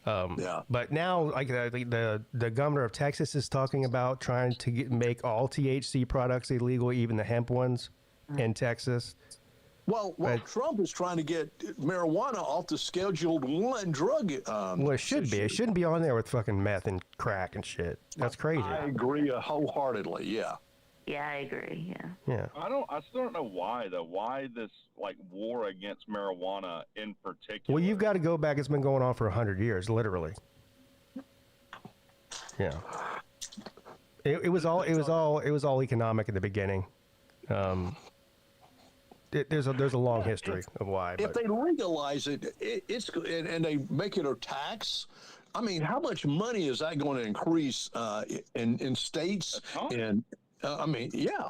But now, like the governor of Texas is talking about trying to make all THC products illegal, even the hemp ones in Texas. Well, Trump is trying to get marijuana off the Scheduled 1 drug. Well, it should be. It shouldn't be on there with fucking meth and crack and shit. That's crazy. I agree wholeheartedly. Yeah. Yeah, I agree. Yeah. I still don't know why though. Why this war against marijuana in particular? Well, you've got to go back. It's been going on for 100 years, literally. Yeah. It was all economic in the beginning. There's a long history of why. If they legalize it, and they make it a tax, I mean, how much money is that going to increase in states? And I mean, yeah,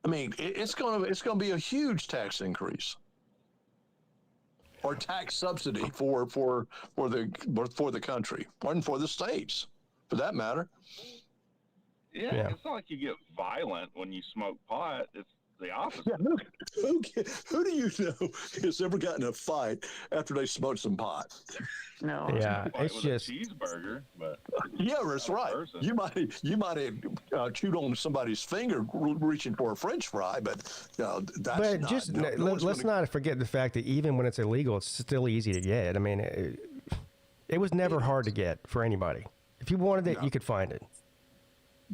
I mean, it's going to be a huge tax increase or tax subsidy for the country and for the states, for that matter. Yeah, it's not like you get violent when you smoke pot. It's the opposite. Yeah, who do you know has ever gotten in a fight after they smoked some pot? No. Yeah, it's just a cheeseburger, but yeah, that's right. Person. You might have chewed on somebody's finger reaching for a French fry, but that's but not. Just let's not forget the fact that even when it's illegal, it's still easy to get. I mean, it was never hard to get for anybody. If you wanted it, you could find it.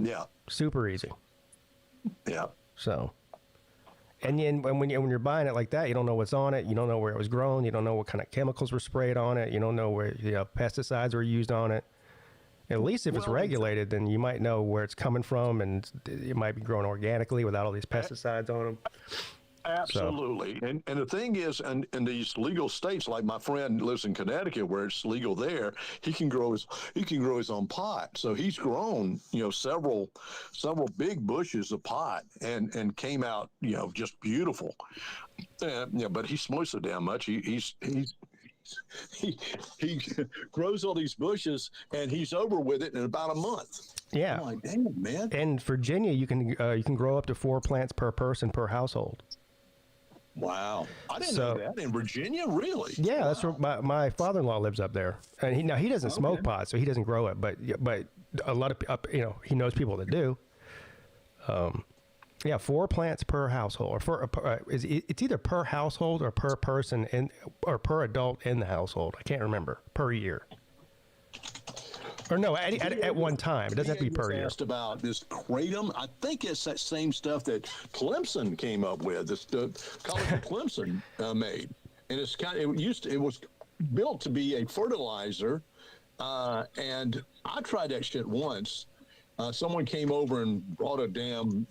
Yeah. Super easy. Yeah. So. And then when you're buying it like that, you don't know what's on it. You don't know where it was grown. You don't know what kind of chemicals were sprayed on it. You don't know where pesticides were used on it. At least if it's regulated, then you might know where it's coming from, and it might be grown organically without all these pesticides on them. Absolutely. So. And the thing is, in these legal states, like my friend lives in Connecticut where it's legal there, he can grow his own pot. So he's grown, several big bushes of pot and came out, just beautiful. But he smokes so damn much. He grows all these bushes and he's over with it in about a month. Yeah. I'm like, damn, man. In Virginia, you can grow up to 4 plants per person per household. Wow. I didn't know that. In Virginia, really? Yeah, that's where my father-in-law lives up there. And he doesn't smoke pot, so he doesn't grow it, but a lot of he knows people that do. 4 plants per household, or it's either per household or per person or per adult in the household. I can't remember, per year. Or no, at one time. It doesn't have to be per year. Asked about this kratom. I think it's that same stuff that Clemson came up with. The College of Clemson made, and it was built to be a fertilizer. And I tried that shit once. Someone came over and brought a damn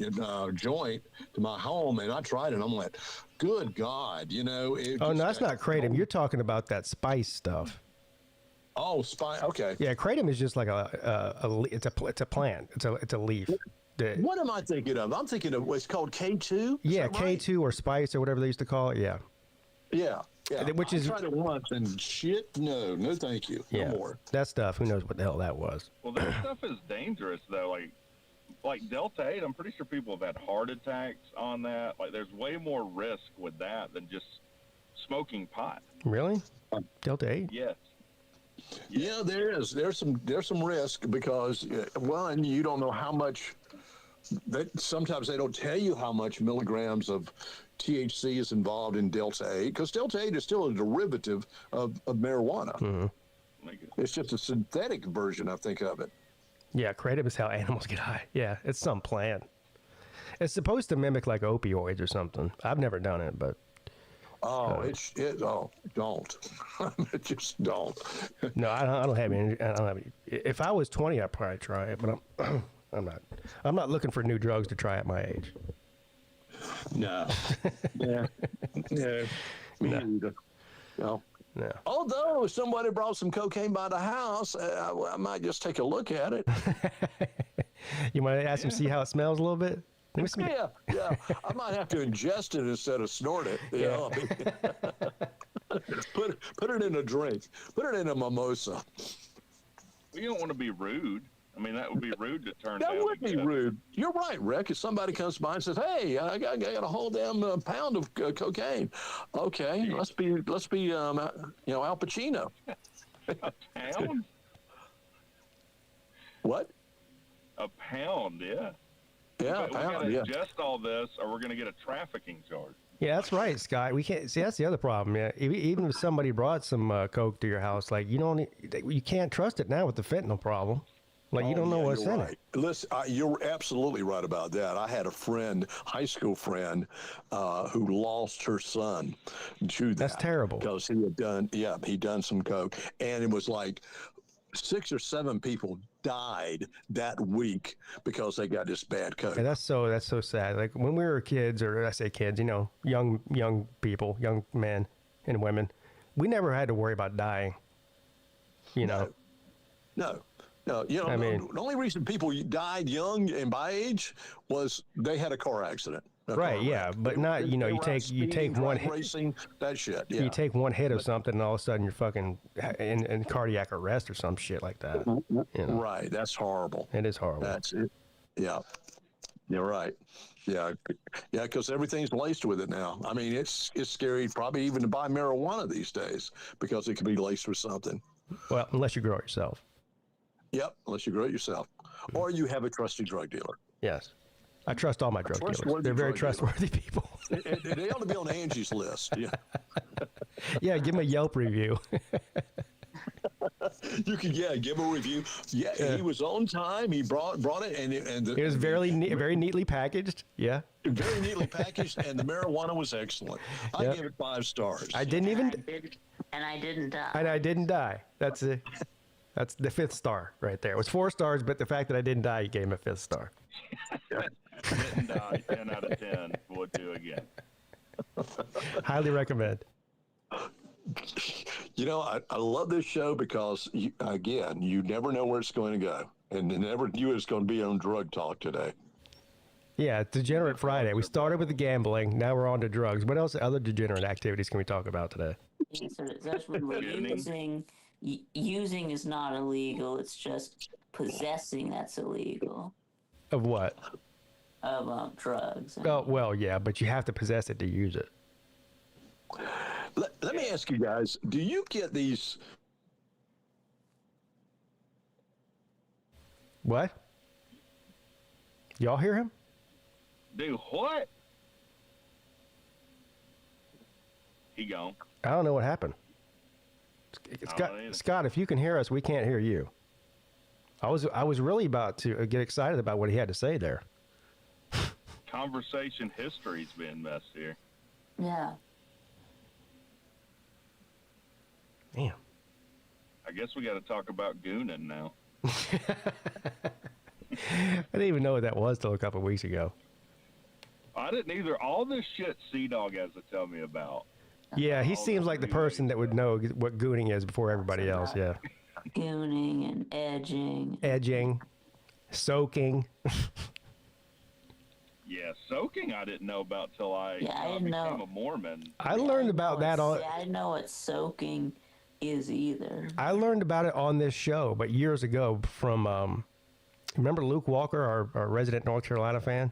joint to my home, and I tried it. And I'm like, good God, no, that's not kratom. You're talking about that spice stuff. Oh, okay. Yeah, kratom is just like it's a plant. It's a leaf. What am I thinking of? I'm thinking of what's called K2. Yeah, K2 or spice or whatever they used to call it. Yeah. Yeah. Which I tried it once and shit. No, thank you. No more. That stuff. Who knows what the hell that was? Well, that stuff is dangerous though. Like Delta 8, I'm pretty sure people have had heart attacks on that. Like, there's way more risk with that than just smoking pot. Really? Delta 8? Yes. Yeah, there is. There's some risk because one, you don't know how much. Sometimes they don't tell you how much milligrams of THC is involved in Delta 8 because Delta 8 is still a derivative of marijuana. Mm-hmm. It's just a synthetic version, I think, of it. Yeah, kratom is how animals get high. Yeah, it's some plant. It's supposed to mimic like opioids or something. I've never done it, but. Don't. Just don't. No, I don't have any. If I was 20, I'd probably try it, but I'm not. I'm not looking for new drugs to try at my age. No. Yeah. No. No. Although if somebody brought some cocaine by the house, I might just take a look at it. You might ask him, see how it smells a little bit. Yeah. I might have to ingest it instead of snort it. Yeah. Put it in a drink. Put it in a mimosa. You don't want to be rude. I mean, that would be rude to turn down. That would be rude. You're right, Rick. If somebody comes by and says, "Hey, I got a whole damn pound of cocaine," okay, let's be Al Pacino. A pound? What? A pound, yeah. Yeah, we got to ingest all this, or we're going to get a trafficking charge. Yeah, that's right, Scott. We can't see. That's the other problem. Yeah, even if somebody brought some coke to your house, like you can't trust it now with the fentanyl problem. Like you don't know what's in it. Listen, you're absolutely right about that. I had a friend, high school friend, who lost her son to that. That's terrible. Because he'd done some coke, and it was like 6 or 7 people died that week because they got this bad coke. Yeah, that's so sad. Like when we were kids, or I say kids, young people, young men and women, we never had to worry about dying. No. The only reason people died young and by age was they had a car accident. Right, yeah, but not, you take one hit, racing, that shit. Yeah. You take one hit of something and all of a sudden you're fucking in cardiac arrest or some shit like that. Right, that's horrible. It is horrible. That's it. Yeah, you're right. Yeah, because everything's laced with it now. I mean, it's scary probably even to buy marijuana these days because it can be laced with something. Well, unless you grow it yourself. Yep, unless you grow it yourself. Or you have a trusted drug dealer. Yes. I trust all my drug dealers. They're very trustworthy people. They ought to be on Angie's list. Yeah. Yeah, give them a Yelp review. You can, give a review. Yeah, he was on time. He brought it, and it was very neatly packaged. Yeah. Very neatly packaged, and the marijuana was excellent. I gave it 5 stars. I didn't even. And I didn't die. And I didn't die. That's it. That's the 5th star right there. It was 4 stars, but the fact that I didn't die, you gave him a 5th star. Didn't die. 10 out of 10. Would do again. Highly recommend. You know, I love this show because, again, you never know where it's going to go. And you never knew it was going to be on drug talk today. Yeah, Degenerate Friday. We started with the gambling. Now we're on to drugs. What else, other degenerate activities can we talk about today? So that's when we're using is not illegal. It's just possessing that's illegal. Of what? Of drugs. Oh, well, yeah, but you have to possess it to use it. Let me ask you guys, do you get these? What? Y'all hear him? Do what? He gone. I don't know what happened. Scott, if you can hear us, we can't hear you. I was really about to get excited about what he had to say there. Conversation history's being messed here. Yeah. Damn. I guess we got to talk about gooning now. I didn't even know what that was till a couple of weeks ago. I didn't either. All this shit Sea-Dog has to tell me about. Yeah, he seems like the person that would know what gooning is before everybody else, yeah. Gooning and edging. Edging, soaking. Yeah, soaking I didn't know about till I became a Mormon. I learned about that on... I didn't know what soaking is either. I learned about it on this show, but years ago from... remember Luke Walker, our resident North Carolina fan?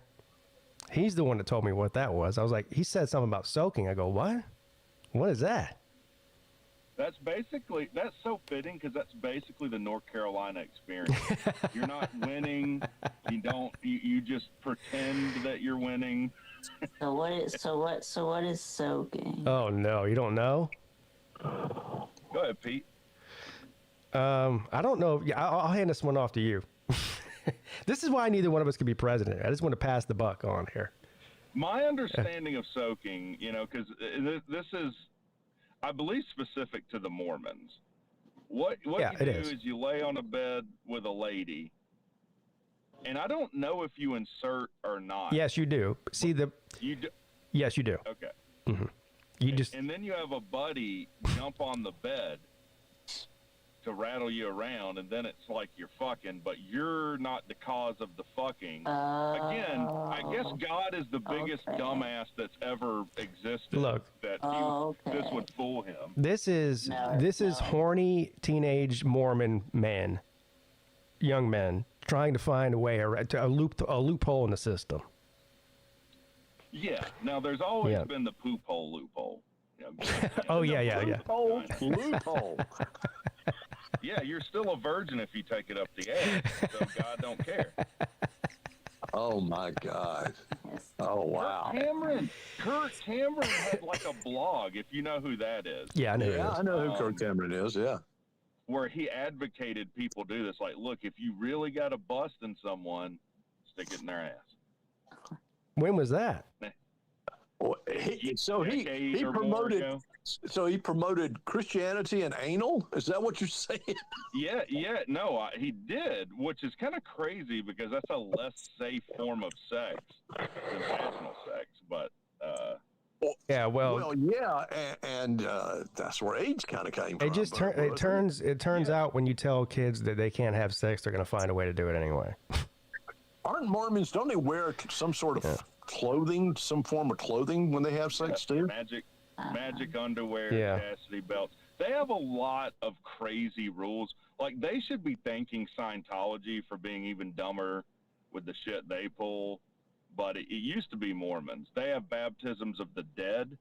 He's the one that told me what that was. I was like, he said something about soaking. I go, what? What is that? That's so fitting because that's basically the North Carolina experience. You're not winning. You just pretend that you're winning. So what is soaking? Oh no, you don't know? Go ahead, Pete. I don't know. Yeah, I'll hand this one off to you. This is why neither one of us could be president. I just want to pass the buck on here. My understanding of soaking, because this is, I believe, specific to the Mormons. What you do is you lay on a bed with a lady, and I don't know if you insert or not. Yes, you do. See you do. Yes, you do. Okay. Mm-hmm. And then you have a buddy jump on the bed to rattle you around, and then it's like you're fucking, but you're not the cause of the fucking. Again, I guess God is the biggest dumbass that's ever existed. Look, this would fool him. This is horny teenage Mormon men, young men, trying to find a way a loophole in the system. Yeah. Now there's always been the poop hole loophole. Oh yeah. Loophole. Yeah, you're still a virgin if you take it up the ass, so God don't care. Oh, my God. Oh, wow. Kurt Cameron had like a blog, if you know who that is. Yeah, I know. Yeah, I know who Kurt Cameron is, yeah. Where he advocated people do this. Like, look, if you really got a bust in someone, stick it in their ass. When was that? Well, he promoted Christianity and anal. Is that what you're saying? Yeah, no, he did, which is kind of crazy because that's a less safe form of sex than vaginal sex. But and that's where AIDS kind of came from. It turns out when you tell kids that they can't have sex, they're going to find a way to do it anyway. Aren't Mormons? Don't they wear some sort of clothing, some form of clothing when they have sex too? Magic underwear, chastity belts. They have a lot of crazy rules. Like, they should be thanking Scientology for being even dumber with the shit they pull. But it used to be Mormons. They have baptisms of the dead.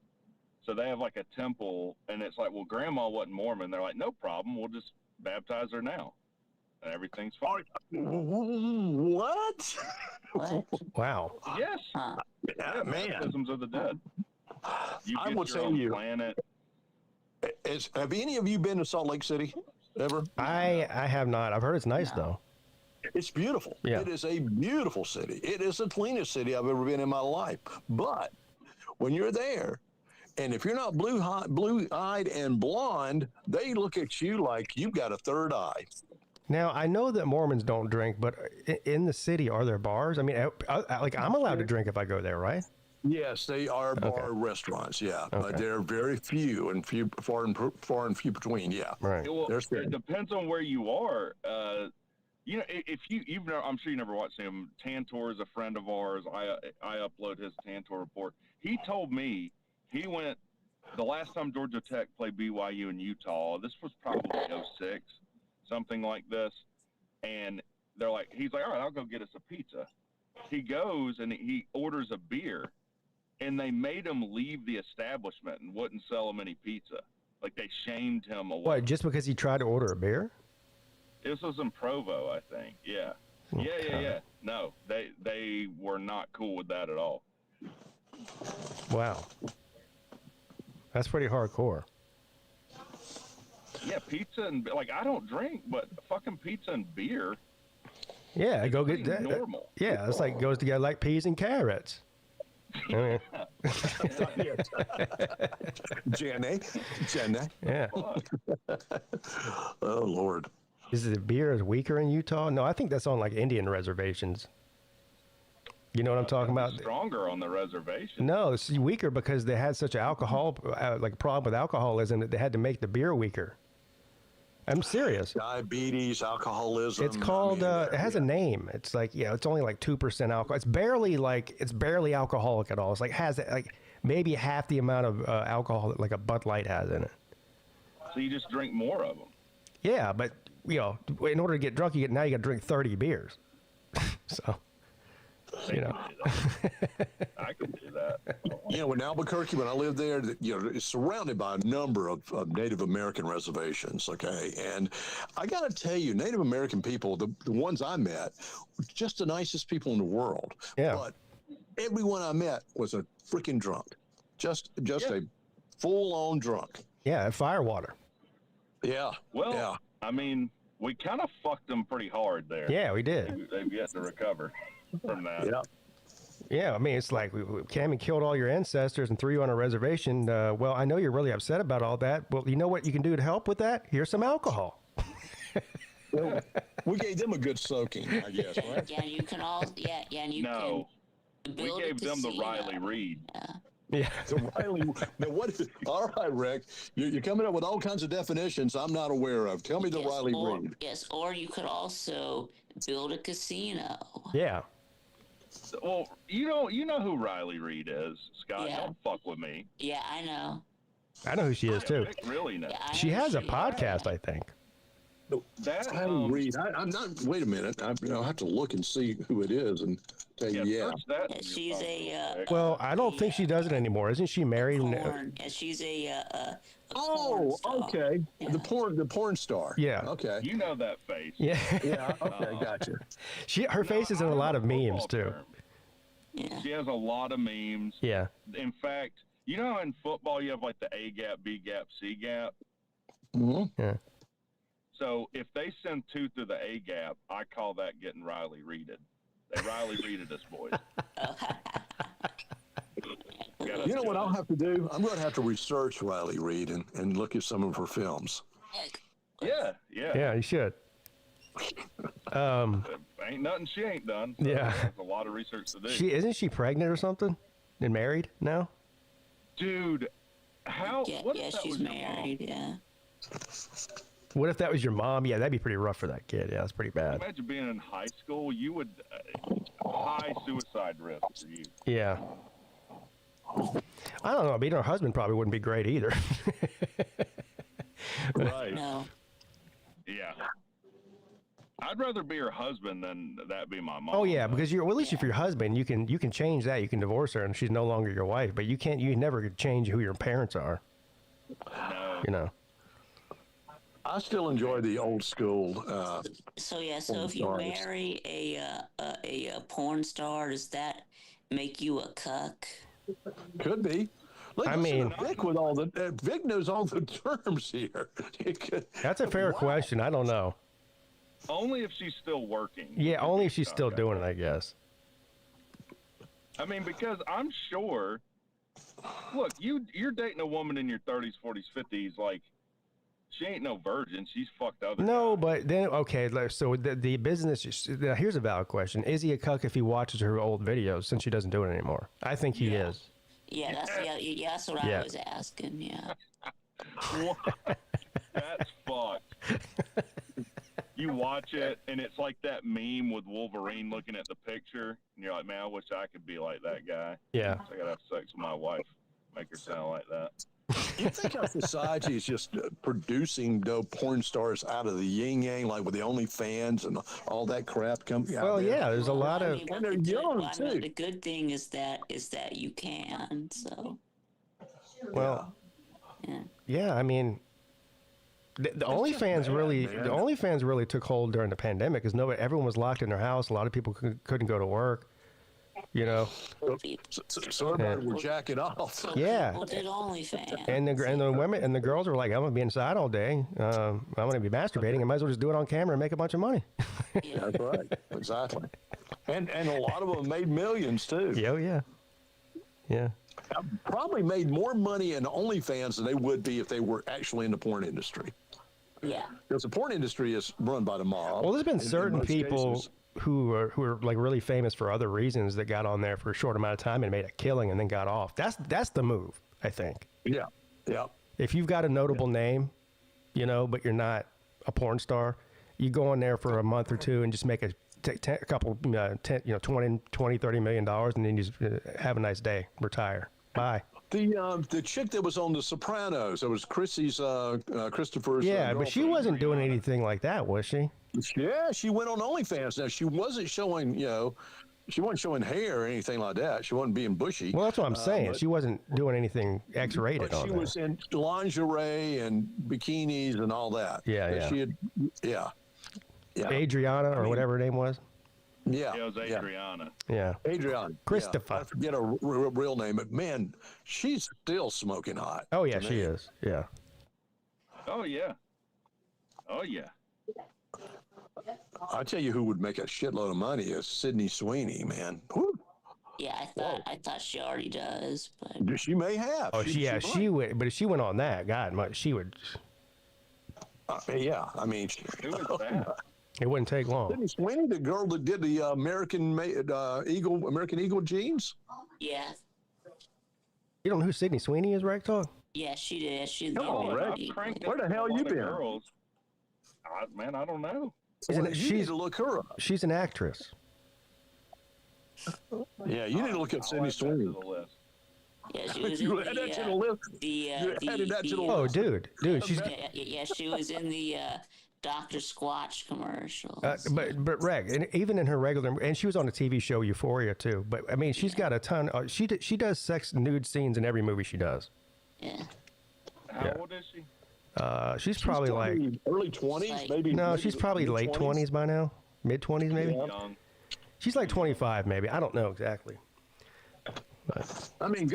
So they have like a temple, and it's like, well, Grandma wasn't Mormon. They're like, no problem. We'll just baptize her now. And everything's fine. What? Wow. Yes. Yeah, man. Baptisms of the dead. I will tell you. Planet. Have any of you been to Salt Lake City ever? I have not. I've heard it's nice though. It's beautiful. Yeah. It is a beautiful city. It is the cleanest city I've ever been in my life. But when you're there, and if you're not blue-eyed and blonde, they look at you like you've got a third eye. Now, I know that Mormons don't drink, but in the city, are there bars? I mean, like I'm allowed to drink if I go there, right? Yes, they are bar restaurants, but they're very few and far and few between, Right. Well, it depends on where you are. You know, if you've never, I'm sure you never watched him. Tantor is a friend of ours. I upload his Tantor report. He told me he went the last time Georgia Tech played BYU in Utah. This was probably 06, something like this. And he's like, all right, I'll go get us a pizza. He goes and he orders a beer, and they made him leave the establishment and wouldn't sell him any pizza. Like they shamed him away. What? Just because he tried to order a beer? This was in Provo, I think. Yeah. Yeah. No, they were not cool with that at all. Wow. That's pretty hardcore. Yeah, pizza and I don't drink, but fucking pizza and beer. Yeah, go get that. Normal. Yeah, it's like goes together like peas and carrots. I mean, Jenny. yeah. Oh Lord. Is the beer weaker in Utah? No, I think that's on like Indian reservations. You know what I'm talking about? Stronger on the reservation. No, it's weaker because they had such an problem with alcoholism that they had to make the beer weaker. I'm serious. Diabetes, alcoholism. It's called. It has a name. It's like it's only like 2% alcohol. It's barely alcoholic at all. It's like has like maybe half the amount of alcohol that like a Bud Light has in it. So you just drink more of them. Yeah, but in order to get drunk, you got to drink 30 beers. So. I can do that. In Albuquerque, when I lived there, it's surrounded by a number of Native American reservations, okay? And I got to tell you, Native American people, the ones I met, were just the nicest people in the world. Yeah. But everyone I met was a freaking drunk. Just a full-on drunk. Yeah, firewater. Yeah. Well, yeah. I mean, we kind of fucked them pretty hard there. Yeah, we did. They've yet to recover from that. Yeah. Yeah, I mean, it's like we came and killed all your ancestors and threw you on a reservation. Well, I know you're really upset about all that. Well, you know what you can do to help with that? Here's some alcohol. Well, we gave them a good soaking, I guess, right? Yeah, you can all. And you No, can. we gave them the Riley Reid. Yeah. So Riley, now all right, Rick, you're coming up with all kinds of definitions I'm not aware of. Tell me the Riley Reid. Yes, or you could also build a casino. Yeah. Well, you know who Riley Reid is, Scott. Yeah. Don't fuck with me. Yeah, I know. I know who she is too. Rick really knows. Yeah, She has a podcast, I think. That Riley Reid. I'm not. Wait a minute. I'll have to look and see who it is and tell you. Yeah. search that Yeah, in she's your a. phone, Rick. Well, I don't think she does it anymore. Isn't she married? Porn. Yeah, she's a Oh, porn star. okay. Yeah. The porn star. Yeah. Okay. You know that face. Yeah. Yeah. Okay. Gotcha. Her face is in a lot of memes too. Yeah. She has a lot of memes. Yeah. In fact, you know how in football you have like the A gap, B gap, C gap? Mm-hmm. Yeah. So if they send two through the A gap, I call that getting Riley Reided. They Riley Reided us, boys. You know what I'll have to do? I'm going to have to research Riley Reid and look at some of her films. Yeah. Yeah, you should. Ain't nothing she ain't done. Yeah. There's a lot of research to do. Isn't she pregnant or something? And married now? Dude, how? Yeah, what if that she's was your mom? married. Yeah. What if that was your mom? Yeah, that'd be pretty rough for that kid. Yeah, that's pretty bad. Imagine being in high school. You would high suicide risk for you. Yeah. I don't know. Being her husband probably wouldn't be great either. Right. No. Yeah. I'd rather be her husband than that be my mom. Oh yeah, because at least if you're your husband, you can change that. You can divorce her, and she's no longer your wife. But you can't. You never change who your parents are. No. You know. I still enjoy the old school. So if you marry a porn star, does that make you a cuck? Could be. Look, I listen mean- to Vic with all the Vic knows all the terms here. That's a fair question. I don't know. Only if she's still working. Yeah, only if she's still doing it, I guess. I mean, because I'm sure. Look, you're dating a woman in your 30s, 40s, 50s. Like, She ain't no virgin. She's fucked other No, guys. but then okay. So the business. Now here's a valid question: is he a cuck if he watches her old videos since she doesn't do it anymore? I think he is. Yeah, that's what I was asking. Yeah. What? That's fucked. You watch it, and it's like that meme with Wolverine looking at the picture, and you're like, man, I wish I could be like that guy. Yeah. So I gotta have sex with my wife, make her sound like that. You think our society is just producing porn stars out of the yin yang, like with the OnlyFans and all that crap coming out Well, there? yeah. There's a lot of. but they're young, too. The good thing is that you can. So. Well. Yeah. Yeah. I mean. The OnlyFans really, man. the OnlyFans really took hold during the pandemic because everyone was locked in their house. A lot of people couldn't go to work. You know. So everybody were jacking off. Yeah. People did OnlyFans. And the women and the girls were like, I'm gonna be inside all day. I'm gonna be masturbating. I might as well just do it on camera and make a bunch of money. That's right. Exactly. And a lot of them made millions too. Yeah. Yeah. Probably made more money in OnlyFans than they would be if they were actually in the porn industry. Yeah. Because the porn industry is run by the mob. Well, there's been in certain most people cases. who are like really famous for other reasons that got on there for a short amount of time and made a killing and then got off. That's the move, I think. Yeah. Yeah. If you've got a notable name, but you're not a porn star, you go on there for a month or two and just make a couple, 10, 20, $30 million, and then you just have a nice day, retire. Bye. The chick that was on The Sopranos, it was Chrissy's Christopher's. Yeah, but she girlfriend. wasn't doing anything like that, was she? Yeah, she went on OnlyFans. Now she wasn't showing, she wasn't showing hair or anything like that. She wasn't being bushy. Well, that's what I'm saying. She wasn't doing anything X-rated But on she there. was in lingerie and bikinis and all that. Yeah, But yeah. She had, yeah. Adriana or whatever her name was. Yeah. It was Adriana. Yeah. Adriana. Christopher. Yeah. I forget her real name, but man, she's still smoking hot. Oh yeah, to she me. is. Yeah. Oh yeah. Oh yeah. I tell you who would make a shitload of money is Sydney Sweeney, man. Whew. Yeah, I thought she already does, but She may have. Oh, she might. would. But if she went on that, God, she would. Yeah, I mean, Who was that? It wouldn't take long. Sydney Sweeney, the girl that did the American Eagle jeans. yeah, You don't know who Sydney Sweeney is, right, Talk? yeah, she did. She's Come on, the Rick. only Cranked Where the up hell a lot you of been? Girls. Man, I don't know. Well, you she's- need to look her up. She's an actress. Yeah, you need to look up I'll Sydney add that to Sweeney. the list. Yeah, she was in You add that to the list. You added that to the Oh, list. dude, she's. yeah, she was in the Dr. Squatch commercial. But Reg, and even in her regular, and she was on the TV show Euphoria too. But I mean, she's got a ton. She does sex nude scenes in every movie she does. Yeah. How Yeah. old is she? She's probably like early 20s, Like- maybe. no, maybe she's probably late 20s by now, mid 20s maybe. Yeah. Young. She's like 25 maybe. I don't know exactly. I mean,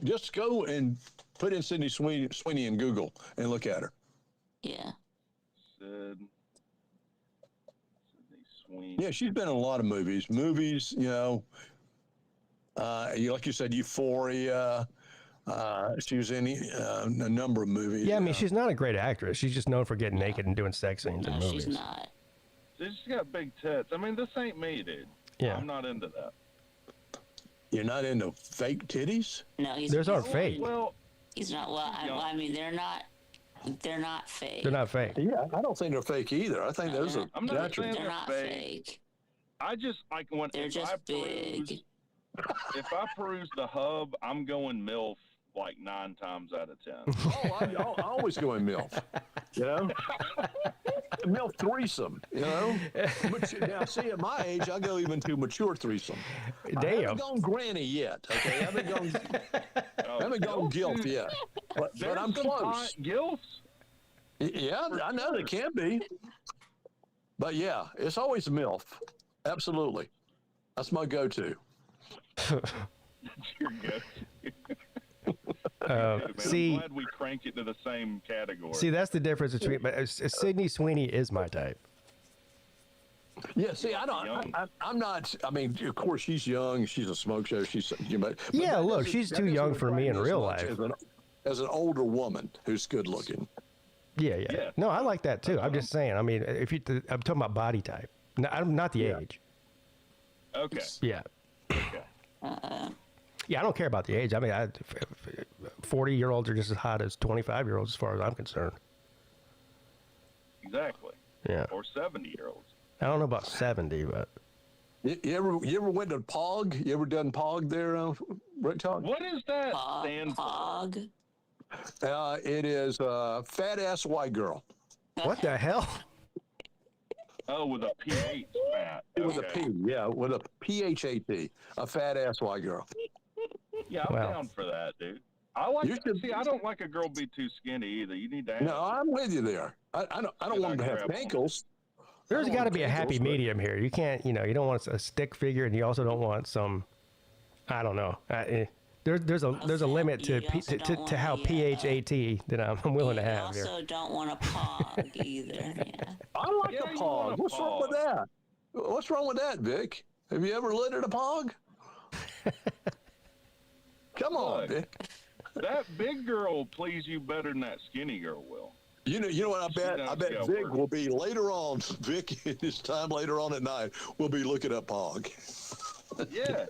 just go and put in Sydney Sweeney in Google and look at her. Yeah. Sydney Sweeney. Yeah, she's been in a lot of movies. Like you said, Euphoria. She was in a number of movies. Yeah, I mean, she's not a great actress. She's just known for getting naked and doing sex scenes in No, movies. she's not. She's got big tits. I mean, this ain't me, dude. Yeah. I'm not into that. You're not into fake titties? No, he's. Theirs aren't he's- fake. Well, He's not. Well, I mean, they're not. They're not fake. They're not fake. Yeah, I don't think they're fake either. I think those are I'm not natural. saying They're not fake. fake. I just like when They're if just I big. peruse, if I peruse the hub, I'm going MILF like 9 times out of 10. I always go in MILF. MILF threesome, But now, see, at my age, I go even to mature threesome. I Damn. haven't gone granny yet, okay? I haven't gone gilf yet. But There's I'm some hot close. gilfs. Yeah, I know they can be. But yeah, it's always MILF. Absolutely. That's my go-to. You're good. Uh, Man, see, I'm glad we crank it to the same category. see, that's the difference between. But Sydney Sweeney is my type. Yeah, see, I'm not. I mean, of course, she's young. She's a smoke show. But Yeah, that look, doesn't- she's that too doesn't young for me in attract me as real much life. As an older woman who's good looking. Yeah, yeah. Yes. No, I like that too. I'm just saying. I mean, I'm talking about body type. No, I'm not the age. Okay. Yeah. Okay. Yeah, I don't care about the age. I mean, 40-year-olds are just as hot as 25-year-olds as far as I'm concerned. Exactly. Yeah. Or 70-year-olds. I don't know about 70, but You ever went to POG? You ever done POG there, Rick Talk? What is that stand for? Pog. It is fat ass white girl what the hell? Oh, with a PH fat. with a P. Yeah, with a PHAT. A fat ass white girl. Yeah, I'm Wow. down for that, dude. I like. You should- See, I don't like a girl be too skinny either. You need to have. No, I'm with you there. I don't want them to have grab one. ankles. There's I don't got to want be a happy ankles, but- medium here. You can't, you don't want a stick figure, and you also don't want some. I don't know. There's a limit You also don't want how the, PHAT that I'm willing to You have here. also don't want a pog either. Yeah. I like Yeah, a you POG. want a What's wrong with POG. that? What's wrong with that, Vic? Have you ever lit at a POG? Come on, Look. Vic. That big girl will please you better than that skinny girl will. You know what I bet? knows I bet how it Vic works. will be later on. Vic, in his time later on at night, will be looking at POG. Yeah.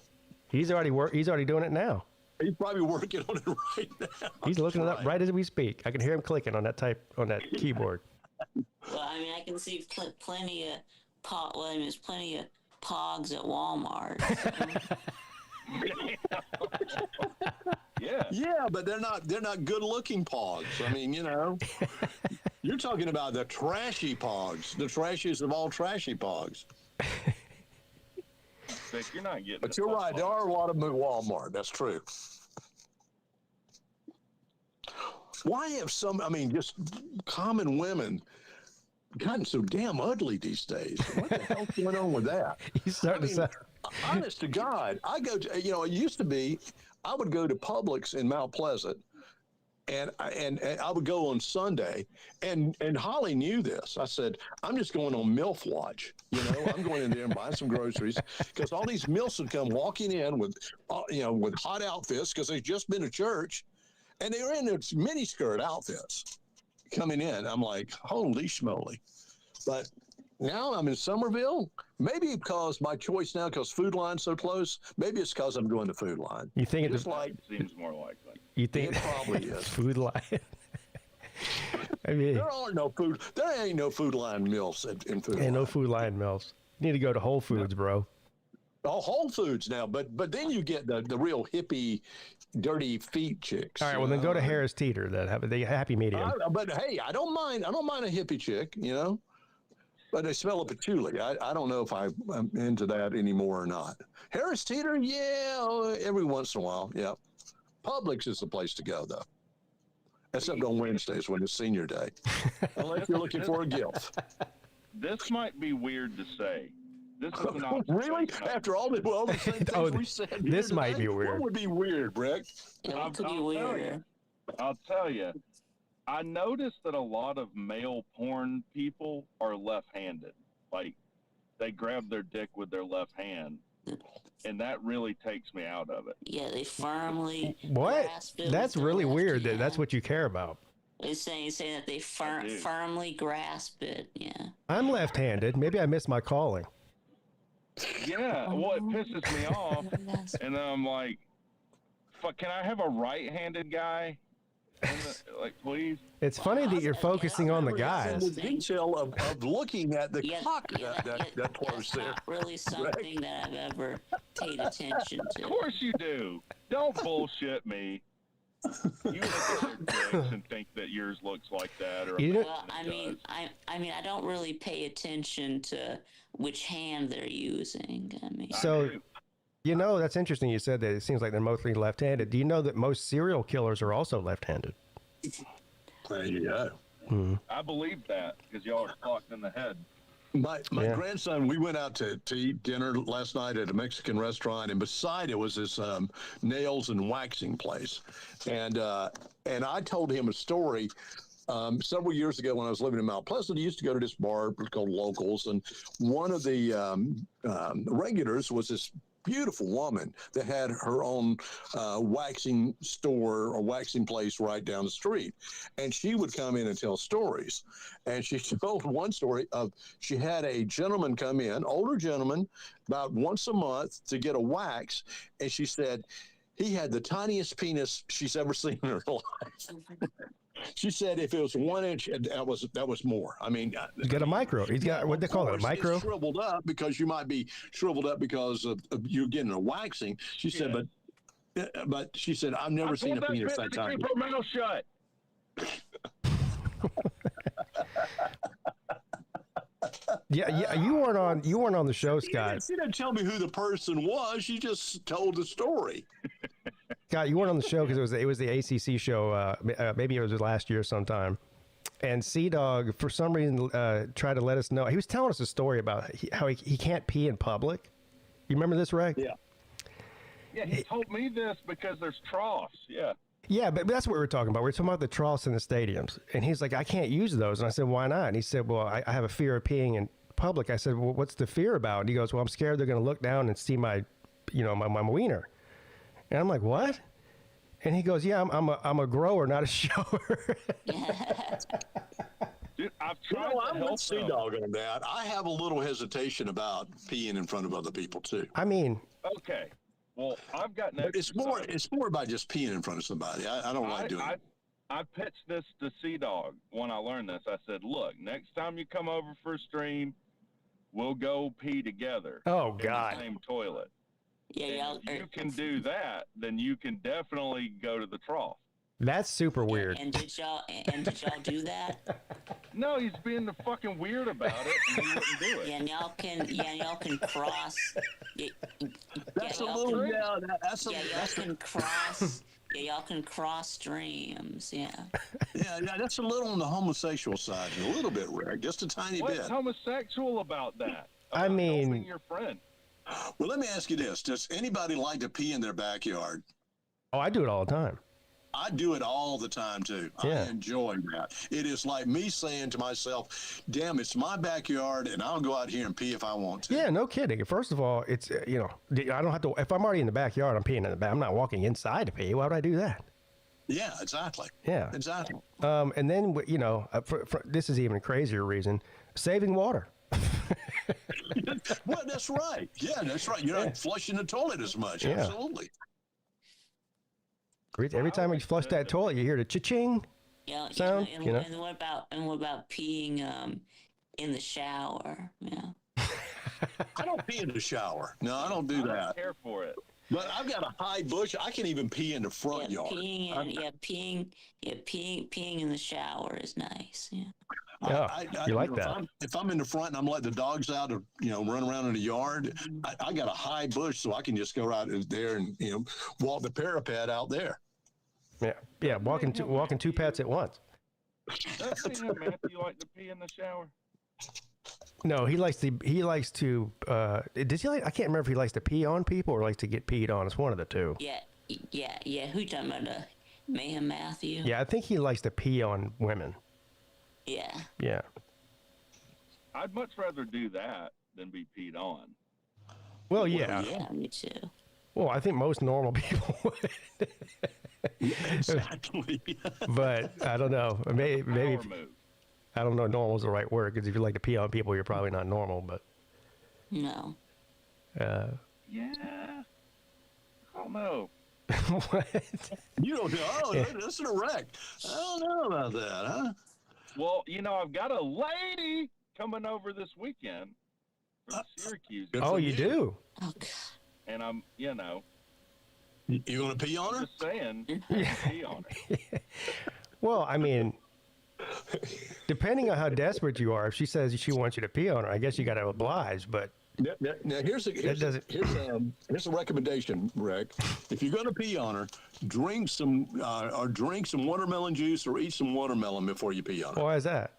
He's already doing it now. He's probably working on it right now. He's looking it up right as we speak. I can hear him clicking on that keyboard. Well, I mean, I can see plenty of there's plenty of pogs at Walmart. Yeah. Yeah, but they're not good looking POGs. I mean, you're talking about the trashy POGs, the trashiest of all trashy POGs. Vic, you're not getting. But it you're that right. There far. are a lot of them at Walmart. That's true. Why have just common women gotten so damn ugly these days? What the hell's going on with that? He's starting to sound. Honest to God, I go to, it used to be, I would go to Publix in Mount Pleasant, and I would go on Sunday, and Holly knew this. I said, I'm just going on MILF watch. I'm going in there and buying some groceries because all these MILFs would come walking in with hot outfits because they've just been to church, and they were in their miniskirt outfits coming in. I'm like, holy schmoly. But now I'm in Somerville. Maybe because my choice now, because Food Line's so close. Maybe it's because I'm going to Food Line. You think Just it's like Seems more likely. you think it probably is. Food Line? I mean, There ain't no Food Line meals in Food Line. and no Food Line mills. You need to go to Whole Foods, bro. Oh, Whole Foods now, but then you get the real hippie, dirty feet chicks. All right, well then go to Harris Teeter. The happy medium. But hey, I don't mind a hippie chick, But they smell of patchouli. I don't know if I'm into that anymore or not. Harris Teeter, yeah, every once in a while, yeah. Publix is the place to go, though. Except on Wednesdays when it's senior day. Unless you're looking for a gift. This might be weird to say. This is an Really? observation. After all the same things Oh, we said this here might today? be weird. What would be weird, Brick? Yeah, it could be I'll tell weird. I'll tell you. I noticed that a lot of male porn people are left-handed. Like, they grab their dick with their left hand, and that really takes me out of it. Yeah, they firmly What? grasp it That's with their really left weird. hand. That's what you care about. They're saying that they I do. firmly grasp it. Yeah. I'm left-handed. Maybe I missed my calling. Yeah, well, it pisses me off, and then I'm like, "Fuck, can I have a right-handed guy? Please." It's funny that you're focusing on the guys. The detail of looking at the cock that that's close there. not really something that I've ever paid attention to. Of course you do. Don't bullshit me. You look at your dicks and think that yours looks like that, or You know- Well, I mean, I don't really pay attention to which hand they're using. I mean, So, that's interesting. You said that it seems like they're mostly left-handed. Do you know that most serial killers are also left-handed? There you go. I believe that because y'all are clocked in the head. My Yeah. grandson, we went out to eat dinner last night at a Mexican restaurant, and beside it was this nails and waxing place, and I told him a story. Several years ago, when I was living in Mount Pleasant, I used to go to this bar called Locals, and one of the regulars was this beautiful woman that had her own waxing store or waxing place right down the street. And she would come in and tell stories. And she told one story of she had a gentleman come in, older gentleman, about once a month to get a wax. And she said he had the tiniest penis she's ever seen in her life. She said if it was 1 inch, that was more. I mean, he's got a micro. He's got what they call it, a micro. It's shriveled up because you might be shriveled up because of you're getting a waxing. She said, but she said I've never seen a penis that tiny. Keep her mouth shut. Yeah, you weren't on the show, Scott. She didn't tell me who the person was. She just told the story. Scott, you weren't on the show because it was the ACC show. Maybe it was last year sometime. And Sea-Dog, for some reason, tried to let us know. He was telling us a story about how he can't pee in public. You remember this, Ray? Yeah. Yeah, he told me this because there's troughs. Yeah. Yeah, but that's what we were talking about. We were talking about the troughs in the stadiums. And he's like, I can't use those. And I said, why not? And he said, well, I have a fear of peeing in public. I said, well, what's the fear about? And he goes, well, I'm scared they're going to look down and see my wiener. And I'm like, what? And he goes, yeah, I'm a grower, not a shower. Dude, I've tried I'm with Sea-Dog on that. I have a little hesitation about peeing in front of other people too. I mean, okay. Well, I've got but it's more about just peeing in front of somebody. I don't like doing it. I pitched this to Sea-Dog when I learned this. I said, look, next time you come over for a stream, we'll go pee together. Oh, God. In the same toilet. Yeah, if you can do that, then you can definitely go to the trough. That's super weird. And did y'all do that? No, he's being the fucking weird about it, and he wouldn't do it. Yeah, and y'all can cross. That's a little can cross. Yeah, y'all can cross streams. Yeah. Yeah, that's a little on the homosexual side, a little bit, Rick, just a tiny bit. What's homosexual about that? I mean, helping your friend. Well, let me ask you this: does anybody like to pee in their backyard? Oh, I do it all the time. I do it all the time too. Yeah. I enjoy that. It is like me saying to myself, damn, it's my backyard and I'll go out here and pee if I want to. Yeah, no kidding. First of all, it's, I don't have to, if I'm already in the backyard, I'm peeing in the back. I'm not walking inside to pee. Why would I do that? Yeah, exactly. Yeah. Exactly. And then, for this is even a crazier reason, saving water. Well, that's right. Yeah, that's right. You're not flushing the toilet as much. Yeah. Absolutely. Every time you flush that toilet, you hear the cha-ching sound. And what about peeing in the shower? Yeah. I don't pee in the shower. No, I don't do that. I don't care for it. But I've got a high bush. I can even pee in the front yard. Peeing in the shower is nice. Yeah. You like that? If I'm in the front and I'm letting the dogs out to run around in the yard, I got a high bush, so I can just go out there and walk the parapet out there. Yeah, walking two pets at once. Does Matthew like to pee in the shower? No, he likes to. Does he like? I can't remember if he likes to pee on people or likes to get peed on. It's one of the two. Yeah. Who you talking about? Mayhem Matthew? Yeah, I think he likes to pee on women. Yeah. Yeah. I'd much rather do that than be peed on. Well, yeah. Yeah, me too. Well, I think most normal people would. Exactly. But I don't know. Maybe Power move. I don't know. Normal is the right word because if you like to pee on people, you're probably not normal. But no. Yeah. I don't know. What? You don't know. Oh, that's a wreck. I don't know about that, huh? Well, I've got a lady coming over this weekend from Syracuse. Oh, you do? Oh, God. And I'm, You going to pee on her? just saying, pee on her. Well, I mean, depending on how desperate you are, if she says she wants you to pee on her, I guess you got to oblige. But now here's a recommendation, Rick. If you're going to pee on her, drink some watermelon juice or eat some watermelon before you pee on her. why is that?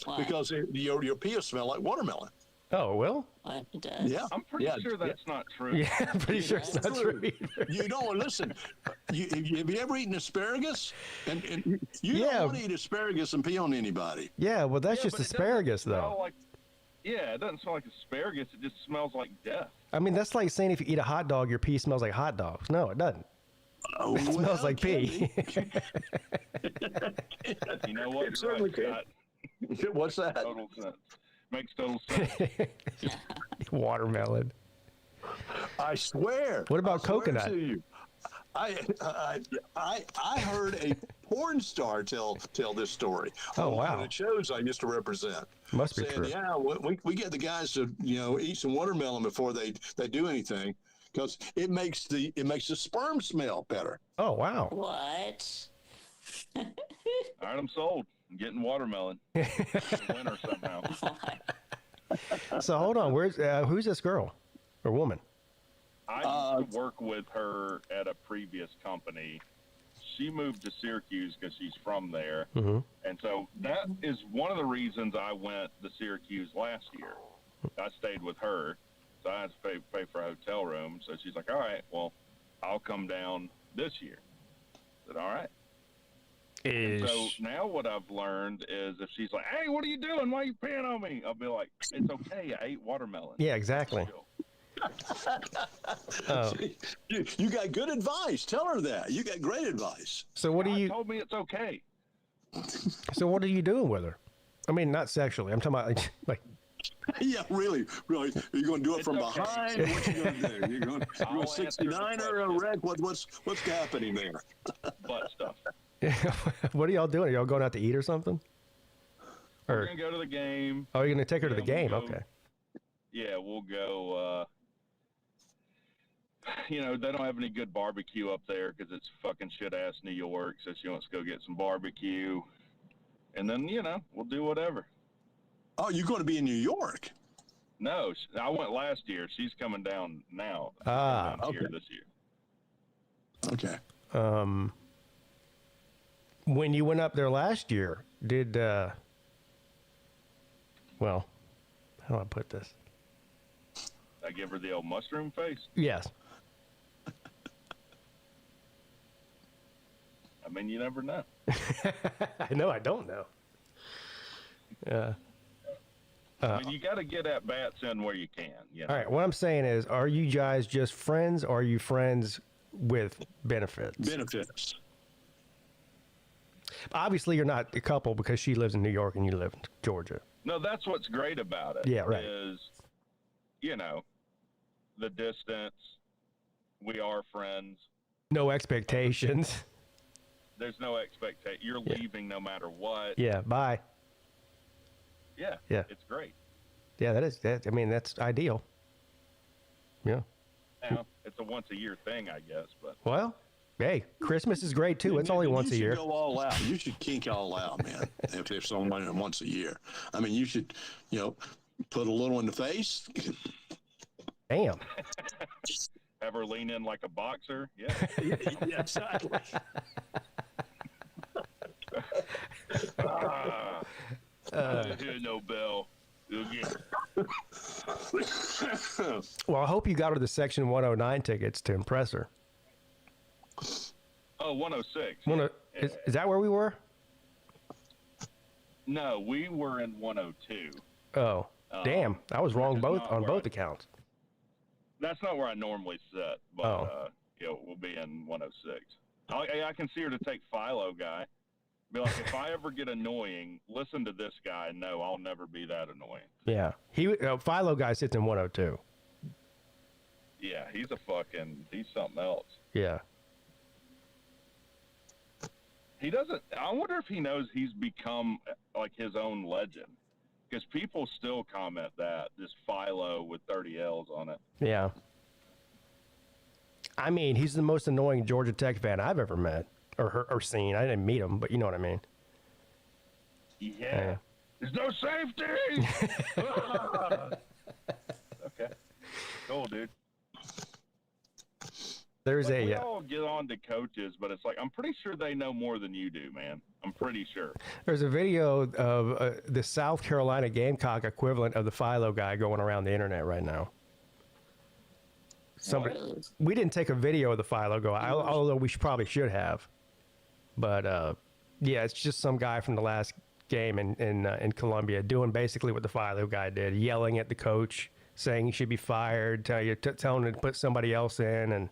Why? Because your pee will smell like watermelon. Oh, well? What it does? Yeah. I'm pretty sure that's not true. Yeah, I'm pretty sure it's not true either. You don't listen. Have you ever eaten asparagus? And you Yeah. don't want to eat asparagus and pee on anybody. Yeah, well, that's just but it doesn't asparagus, smell though. like- Yeah, it doesn't smell like asparagus. It just smells like death. I mean, that's like saying if you eat a hot dog, your pee smells like hot dogs. No, it doesn't. Oh, It smells like pee. You know what? It You're certainly right, can. Scott. What's that? Total sense. Makes total sense. Watermelon. I swear. What about I swear coconut? to you. I heard a porn star tell this story. Oh, on wow. one of the shows I used to represent. Must be saying, true. yeah, we get the guys to eat some watermelon before they do anything because it makes the sperm smell better. Oh, wow. What? All right, I'm sold. I'm getting watermelon. Winner somehow. So hold on. Who's this girl or woman? I used to work with her at a previous company. She moved to Syracuse because she's from there. Mm-hmm. And so that is one of the reasons I went to Syracuse last year. I stayed with her. So I had to pay for a hotel room. So she's like, all right, well, I'll come down this year. I said, all right. And so now what I've learned is if she's like, hey, what are you doing? Why are you peeing on me? I'll be like, it's okay. I ate watermelon. Yeah, exactly. Oh. You got good advice. Tell her that. You got great advice. So what do God you? told me it's okay. So what are you doing with her? I mean, not sexually. I'm talking about like. Yeah, really. Are you going to do it It's from okay. behind? What you going to do? You're going I'll to 69 or a wreck? What's happening there? Butt stuff. What are y'all doing? Are y'all going out to eat or something? We're Or going to go to the game. oh, you're gonna take her to the Yeah, game? we'll go. Okay. Yeah, we'll go. They don't have any good barbecue up there because it's fucking shit-ass New York. So she wants to go get some barbecue. And then, we'll do whatever. Oh, you're going to be in New York? No, I went last year. She's coming down now. She's Ah, coming down here okay. this year. Okay. When you went up there last year, did well, how do I put this? I give her the old mushroom face. Yes. I mean, you never know. I know. I don't know. I mean, you got to get at bats in where you can. All right. What I'm saying is, are you guys just friends, or are you friends with benefits? Benefits. Obviously, you're not a couple because she lives in New York and you live in Georgia. No, that's what's great about it. Yeah, right. Is, the distance. We are friends. No expectations. There's no expectation. You're leaving no matter what. Yeah. Bye. Yeah. Yeah. It's great. Yeah, I mean, that's ideal. Yeah. Now, it's a once a year thing, I guess, but Well, hey, Christmas is great too. It's only once a year. You should go all out. You should kink all out, man. if it's only once a year. I mean, you should, put a little in the face. Damn. have her lean in like a boxer. Yeah. Yeah, exactly. No bell. You'll get Well, I hope you got her the Section 109 tickets to impress her. 106. Is that where we were? No, we were in 102. Oh, damn. I was wrong which is not on where both accounts. That's not where I normally sit, but we'll be in 106. I can see her to take Philo guy. Be like, if I ever get annoying, listen to this guy. No, I'll never be that annoying. Yeah. Philo guy sits in 102. Yeah, he's something else. Yeah. He doesn't. I wonder if he knows he's become like his own legend, because people still comment that this Philo with 30 L's on it. Yeah. I mean, he's the most annoying Georgia Tech fan I've ever met or seen. I didn't meet him, but you know what I mean. Yeah. There's no safety. Okay. Cool, dude. There's we all get on to coaches, but it's like, I'm pretty sure they know more than you do, man. I'm pretty sure. There's a video of the South Carolina Gamecock equivalent of the Philo guy going around the internet right now. We didn't take a video of the Philo guy, although we probably should have. But yeah, it's just some guy from the last game in Columbia, doing basically what the Philo guy did, yelling at the coach, saying he should be fired, telling him to put somebody else in, and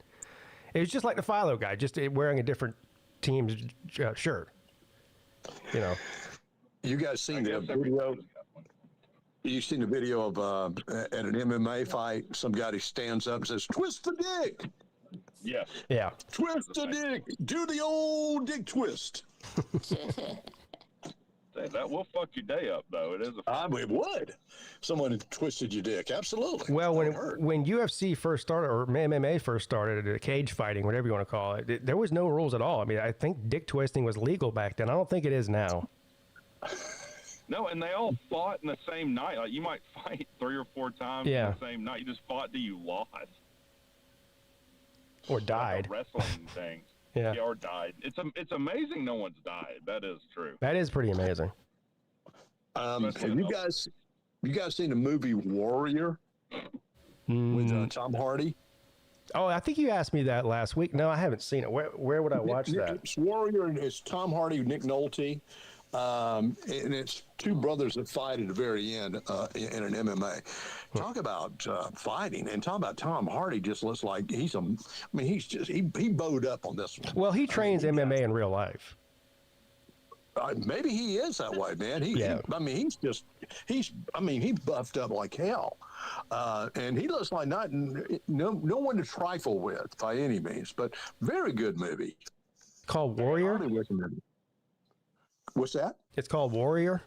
it was just like the Philo guy, just wearing a different team's shirt. You know. You guys seen the video? You seen the video of at an MMA fight, some guy who stands up and says, "Twist the dick." Yes. Yeah. Twist the dick. Do the old dick twist. That will fuck your day up, though. It is It would. Someone twisted your dick. Absolutely. Well, when UFC first started, or MMA first started, cage fighting, whatever you want to call it, there was no rules at all. I mean, I think dick twisting was legal back then. I don't think it is now. No, and they all fought in the same night. Like, you might fight 3 or 4 times in the same night. You just fought till you lost. Or died. Like a wrestling thing. Yeah. Or died. It's amazing no one's died. That is true. That is pretty amazing. Have you guys seen the movie Warrior with Tom Hardy? Oh, I think you asked me that last week. No, I haven't seen it. Where would I watch that? It's Warrior, and it's Tom Hardy, Nick Nolte, and it's two brothers that fight at the very end in an MMA. Talk about fighting, and talk about Tom Hardy. Just looks like he bowed up on this one. Well, he trains MMA in real life. Maybe he is that way, man. He buffed up like hell, and he looks like no one to trifle with by any means. But very good movie. Called Warrior. What's that? It's called Warrior.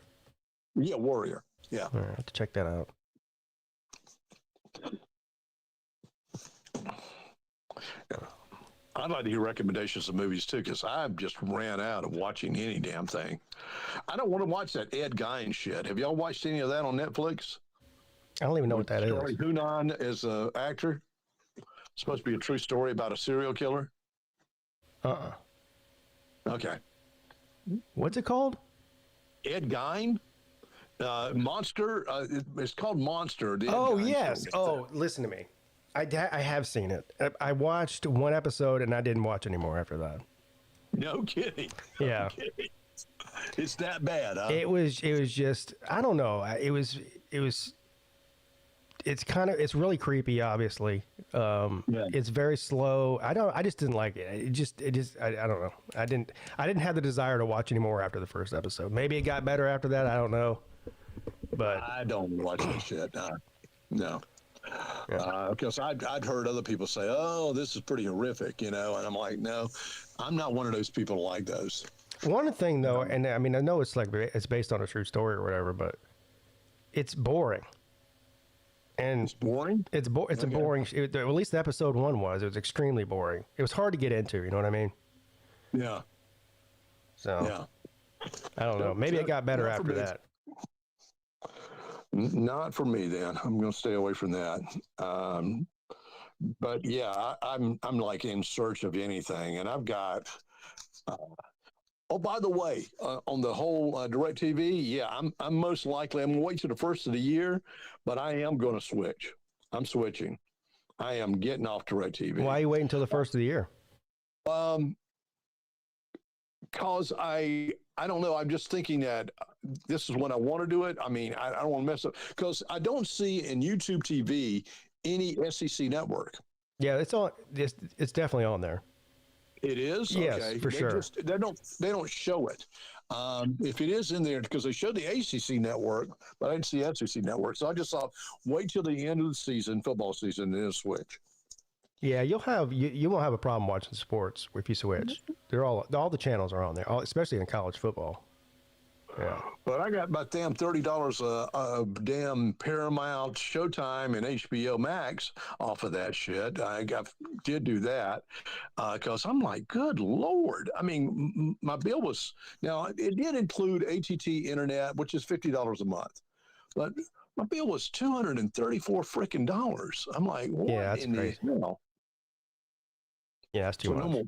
Yeah, Warrior. Yeah. All right, I have to check that out. I'd like to hear recommendations of movies too, because I've just ran out of watching any damn thing. I don't want to watch that Ed Gein shit. Have y'all watched any of that on Netflix? I don't even know what that is. Charlie Hunnam is an actor. It's supposed to be a true story about a serial killer. Okay. What's it called? Ed Gein. Monster. It's called Monster. Oh, yes. Oh, listen to me. I have seen it. I watched one episode and I didn't watch anymore after that. No kidding. Yeah. No kidding. It's that bad, huh? It was just, I don't know. It's really creepy, obviously. It's very slow. I just didn't like it. I don't know. I didn't have the desire to watch anymore after the first episode. Maybe it got better after that. I don't know. But I don't watch that shit. No. Because I'd heard other people say, "Oh, this is pretty horrific," and I'm like, "No, I'm not one of those people like those." One thing, though, and I mean, I know it's based on a true story or whatever, but it's boring. And it's boring. It's a boring. At least episode 1 was. It was extremely boring. It was hard to get into. You know what I mean? Yeah. So. Yeah. I don't know. Maybe it got better after that. Not for me, then. I'm going to stay away from that. But yeah, I'm like in search of anything, and I've got. Oh, by the way, on the whole DirecTV, yeah, I'm most likely I'm going to wait till the first of the year, but I am going to switch. I'm switching. I am getting off DirecTV. Why are you waiting until the first of the year? Because I don't know. I'm just thinking that this is when I want to do it. I mean, I don't want to mess up because I don't see in YouTube TV any SEC network. Yeah, it's on. It's definitely on there. It is? Yes, okay. for sure. They don't show it. If it is in there, because they showed the ACC network, but I didn't see SEC network. So I just thought, wait till the end of the season, football season, and then switch. Yeah, you won't have a problem watching sports if you switch. They're all the channels are on there, especially in college football. Yeah. But I got about damn $30 of damn Paramount, Showtime, and HBO Max off of that shit. Did do that because I'm like, good Lord. I mean, my bill was, now it did include ATT internet, which is $50 a month, but my bill was $234 freaking dollars. I'm like, what? Yeah, that's crazy. Yeah, that's too much.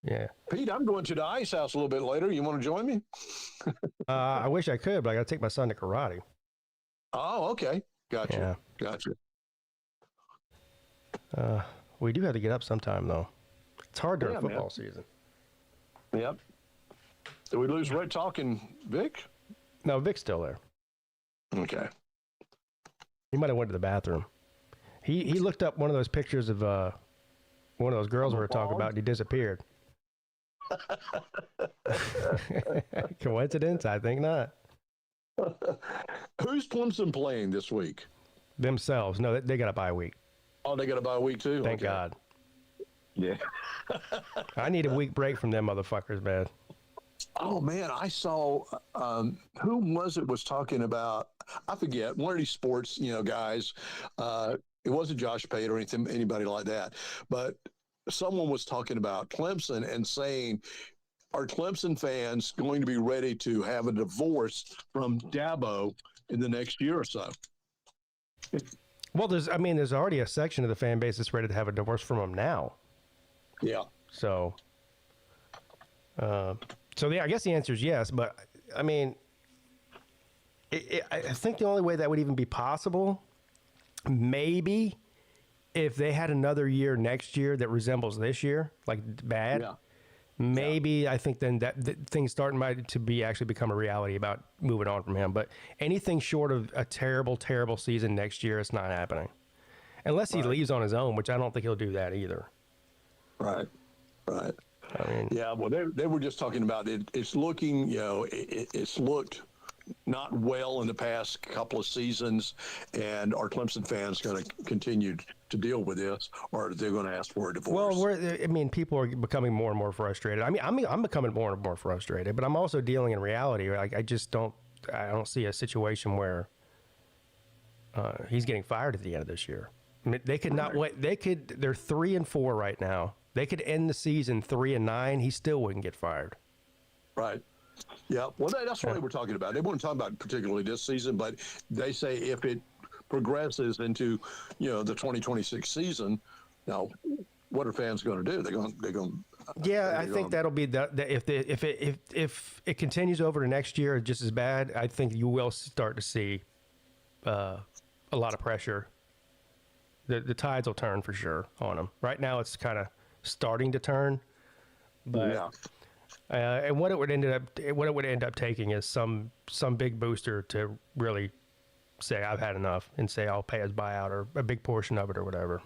Yeah. Pete, I'm going to the ice house a little bit later. You want to join me? I wish I could, but I got to take my son to karate. Oh, okay. Gotcha. Yeah. Gotcha. We do have to get up sometime, though. It's hard during football season. Yep. Did we lose Red talking Vic? No, Vic's still there. Okay. He might have went to the bathroom. He looked up one of those pictures of one of those girls we were talking about, and he disappeared. Coincidence? I think not. Who's Clemson playing this week? Themselves. No, they got a bye week. Oh, they got a bye week too? Thank God. Yeah. I need a week break from them motherfuckers, man. Oh, man, I saw, who was talking about, I forget, one of these sports, guys. It wasn't Josh Pate or anybody like that, but someone was talking about Clemson and saying, are Clemson fans going to be ready to have a divorce from Dabo in the next year or so? Well, there's already a section of the fan base that's ready to have a divorce from him now. Yeah. So yeah, I guess the answer is yes, but I mean, I think the only way that would even be possible, maybe, if they had another year next year that resembles this year, like bad. Yeah. Maybe I think then that things starting to actually become a reality about moving on from him. But anything short of a terrible, terrible season next year, it's not happening. Unless he leaves on his own, which I don't think he'll do that either. Right. Right. I mean, yeah, well, they were just talking about it. It's looking, it's looked not well in the past couple of seasons, and are Clemson fans going to continue to deal with this, or are they going to ask for a divorce? Well, people are becoming more and more frustrated. I'm becoming more and more frustrated, but I'm also dealing in reality. Like, I don't see a situation where he's getting fired at the end of this year. I mean, they could not wait. They're 3-4 right now. They could end the season 3-9. He still wouldn't get fired. Right. Yeah. Well, that's what they were talking about. They weren't talking about particularly this season, but they say if it progresses into, the 2026 season, now what are fans going to do? They're going. Yeah, I think that'll be if it continues over to next year just as bad. I think you will start to see a lot of pressure. The tides will turn for sure on them. Right now, it's kind of starting to turn, but and what it would end up taking is some big booster to really say I've had enough and say I'll pay his buyout or a big portion of it or whatever.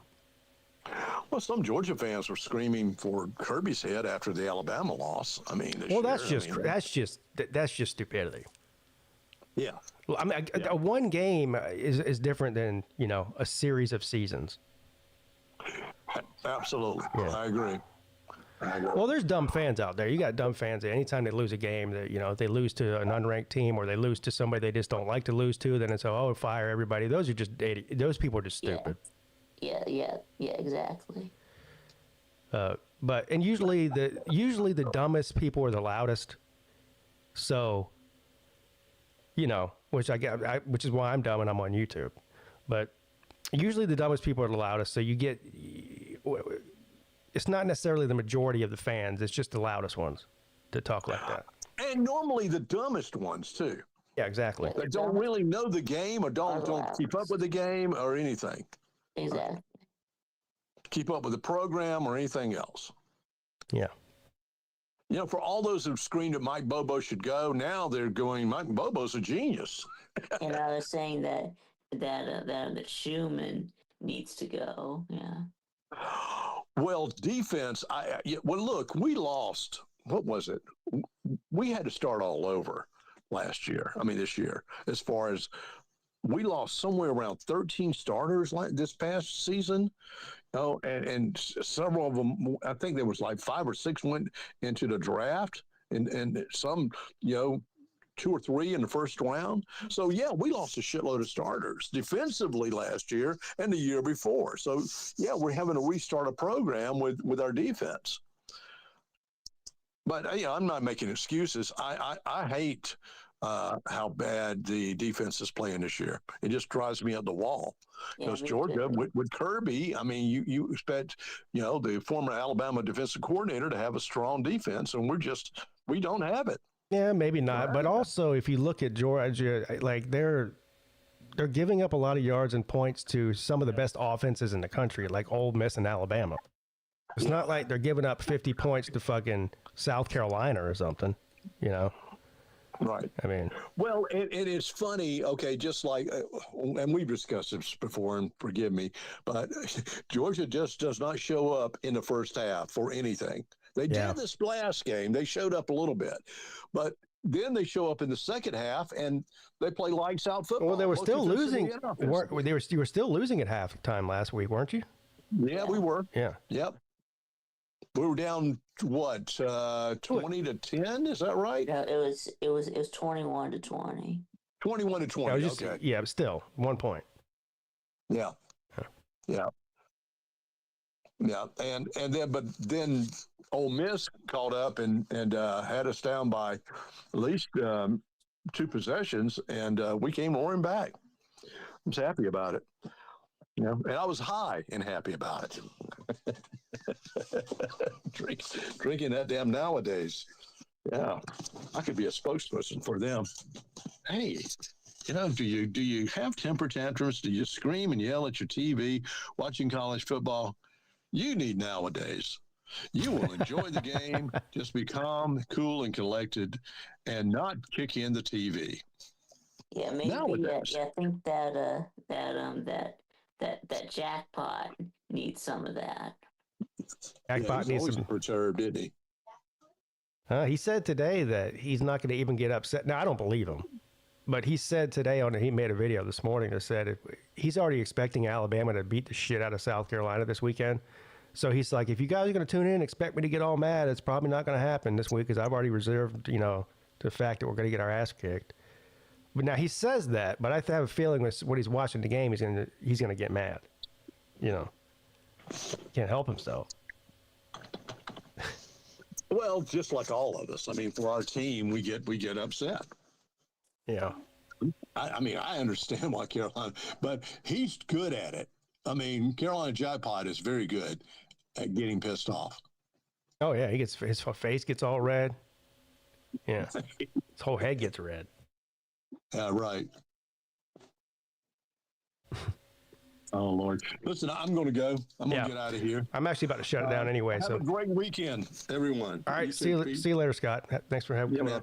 Well, some Georgia fans were screaming for Kirby's head after the Alabama loss. I mean, that's just stupidity. Yeah. Well, I mean, a one game is different than a series of seasons. Absolutely, yeah. I agree. Well, there's dumb fans out there. You got dumb fans that anytime they lose a game, that if they lose to an unranked team or they lose to somebody they just don't like to lose to, then it's fire everybody. Those are just those people are just stupid. Yeah, exactly. But usually the dumbest people are the loudest. So, which which is why I'm dumb and I'm on YouTube. But usually the dumbest people are the loudest. So it's not necessarily the majority of the fans. It's just the loudest ones to talk like that. And normally the dumbest ones too. Yeah, exactly. They don't really know the game or don't keep up with the game or anything. Exactly. Keep up with the program or anything else. Yeah. For all those who've screamed that Mike Bobo should go, now they're going, Mike Bobo's a genius. And I was saying that Schumann needs to go. Yeah. Well, defense, look, we lost. What was it? We had to start all over this year, as far as we lost somewhere around 13 starters this past season. And several of them, I think there was like 5 or 6 went into the draft, and some, 2 or 3 in the first round. So, yeah, we lost a shitload of starters defensively last year and the year before. So, yeah, we're having to restart a program with our defense. But, I'm not making excuses. I hate how bad the defense is playing this year. It just drives me up the wall. Because Georgia, with Kirby, I mean, you expect, the former Alabama defensive coordinator to have a strong defense, and we don't have it. Yeah, maybe not. But also, if you look at Georgia, like they're giving up a lot of yards and points to some of the best offenses in the country, like Ole Miss and Alabama. It's not like they're giving up 50 points to fucking South Carolina or something, you know. Right. I mean, well, it is funny. Okay, just like, and we've discussed this before, and forgive me, but Georgia just does not show up in the first half for anything. They Yeah. did this last game. They showed up a little bit, but then they show up in the second half and they play lights out football. well, they were both still losing. defensively and offensively. You were still losing at halftime last week, weren't you? Yeah, we were. Yeah. Yep. We were down what 20 to 10? Is that right? No, it was 21-20. 21 to 20. Okay. Yeah, but still 1 point. Yeah. Yeah. Yeah. And then Ole Miss caught up and had us down by at least 2 possessions, and we came roaring back. I was happy about it. Yeah, and I was high and happy about it. Drinking that damn nowadays. Yeah, I could be a spokesperson for them. Hey, do you have temper tantrums? Do you scream and yell at your TV watching college football? You need nowadays. You will enjoy the game. Just be calm, cool, and collected, and not kick in the TV. Yeah, maybe. Nowadays. I think that jackpot needs some of that. Jackpot he's needs always some. perturbed, didn't he? He said today that he's not going to even get upset. Now, I don't believe him, but he said today he made a video this morning that said he's already expecting Alabama to beat the shit out of South Carolina this weekend. So he's like, if you guys are going to tune in and expect me to get all mad, it's probably not going to happen this week because I've already reserved, the fact that we're going to get our ass kicked. But now he says that, but I have a feeling when he's watching the game, he's going to get mad. Can't help himself. Well, just like all of us. I mean, for our team, we get upset. Yeah. I mean, I understand why Carolina, but he's good at it. I mean, Carolina Jackpot is very good at getting pissed off. Oh yeah, his face gets all red. Yeah, his whole head gets red. Yeah, right. Oh Lord! Listen, I'm going to go. I'm going to get out of here. I'm actually about to shut it down anyway. Have a great weekend, everyone. All right, see you later, Scott. Thanks for coming on.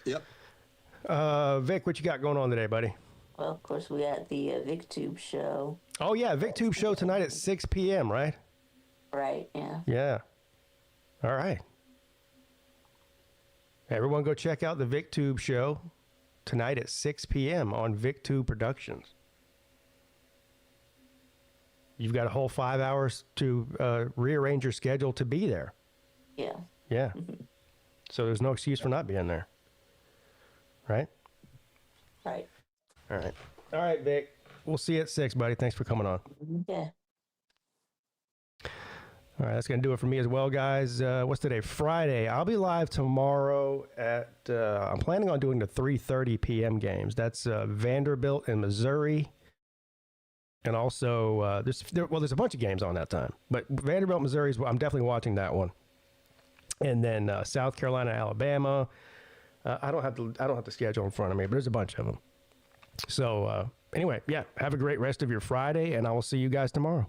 Yep. Vic, what you got going on today, buddy? Well, of course, we got the VicTube show. Oh yeah, VicTube show tonight at 6 p.m. Right? Right. Yeah. Yeah. All right. Everyone, go check out the VicTube show tonight at 6 p.m. on VicTube Productions. You've got a whole 5 hours to rearrange your schedule to be there. Yeah. Yeah. So there's no excuse for not being there. Right? Right. All right. All right, Vic. We'll see you at 6, buddy. Thanks for coming on. Yeah. All right, that's going to do it for me as well, guys. What's today? Friday. I'll be live tomorrow at, I'm planning on doing the 3:30 p.m. games. That's Vanderbilt in Missouri. And also, there's a bunch of games on that time. But Vanderbilt, Missouri, I'm definitely watching that one. And then South Carolina, Alabama. I don't have the schedule in front of me, but there's a bunch of them. So anyway, yeah, have a great rest of your Friday, and I will see you guys tomorrow.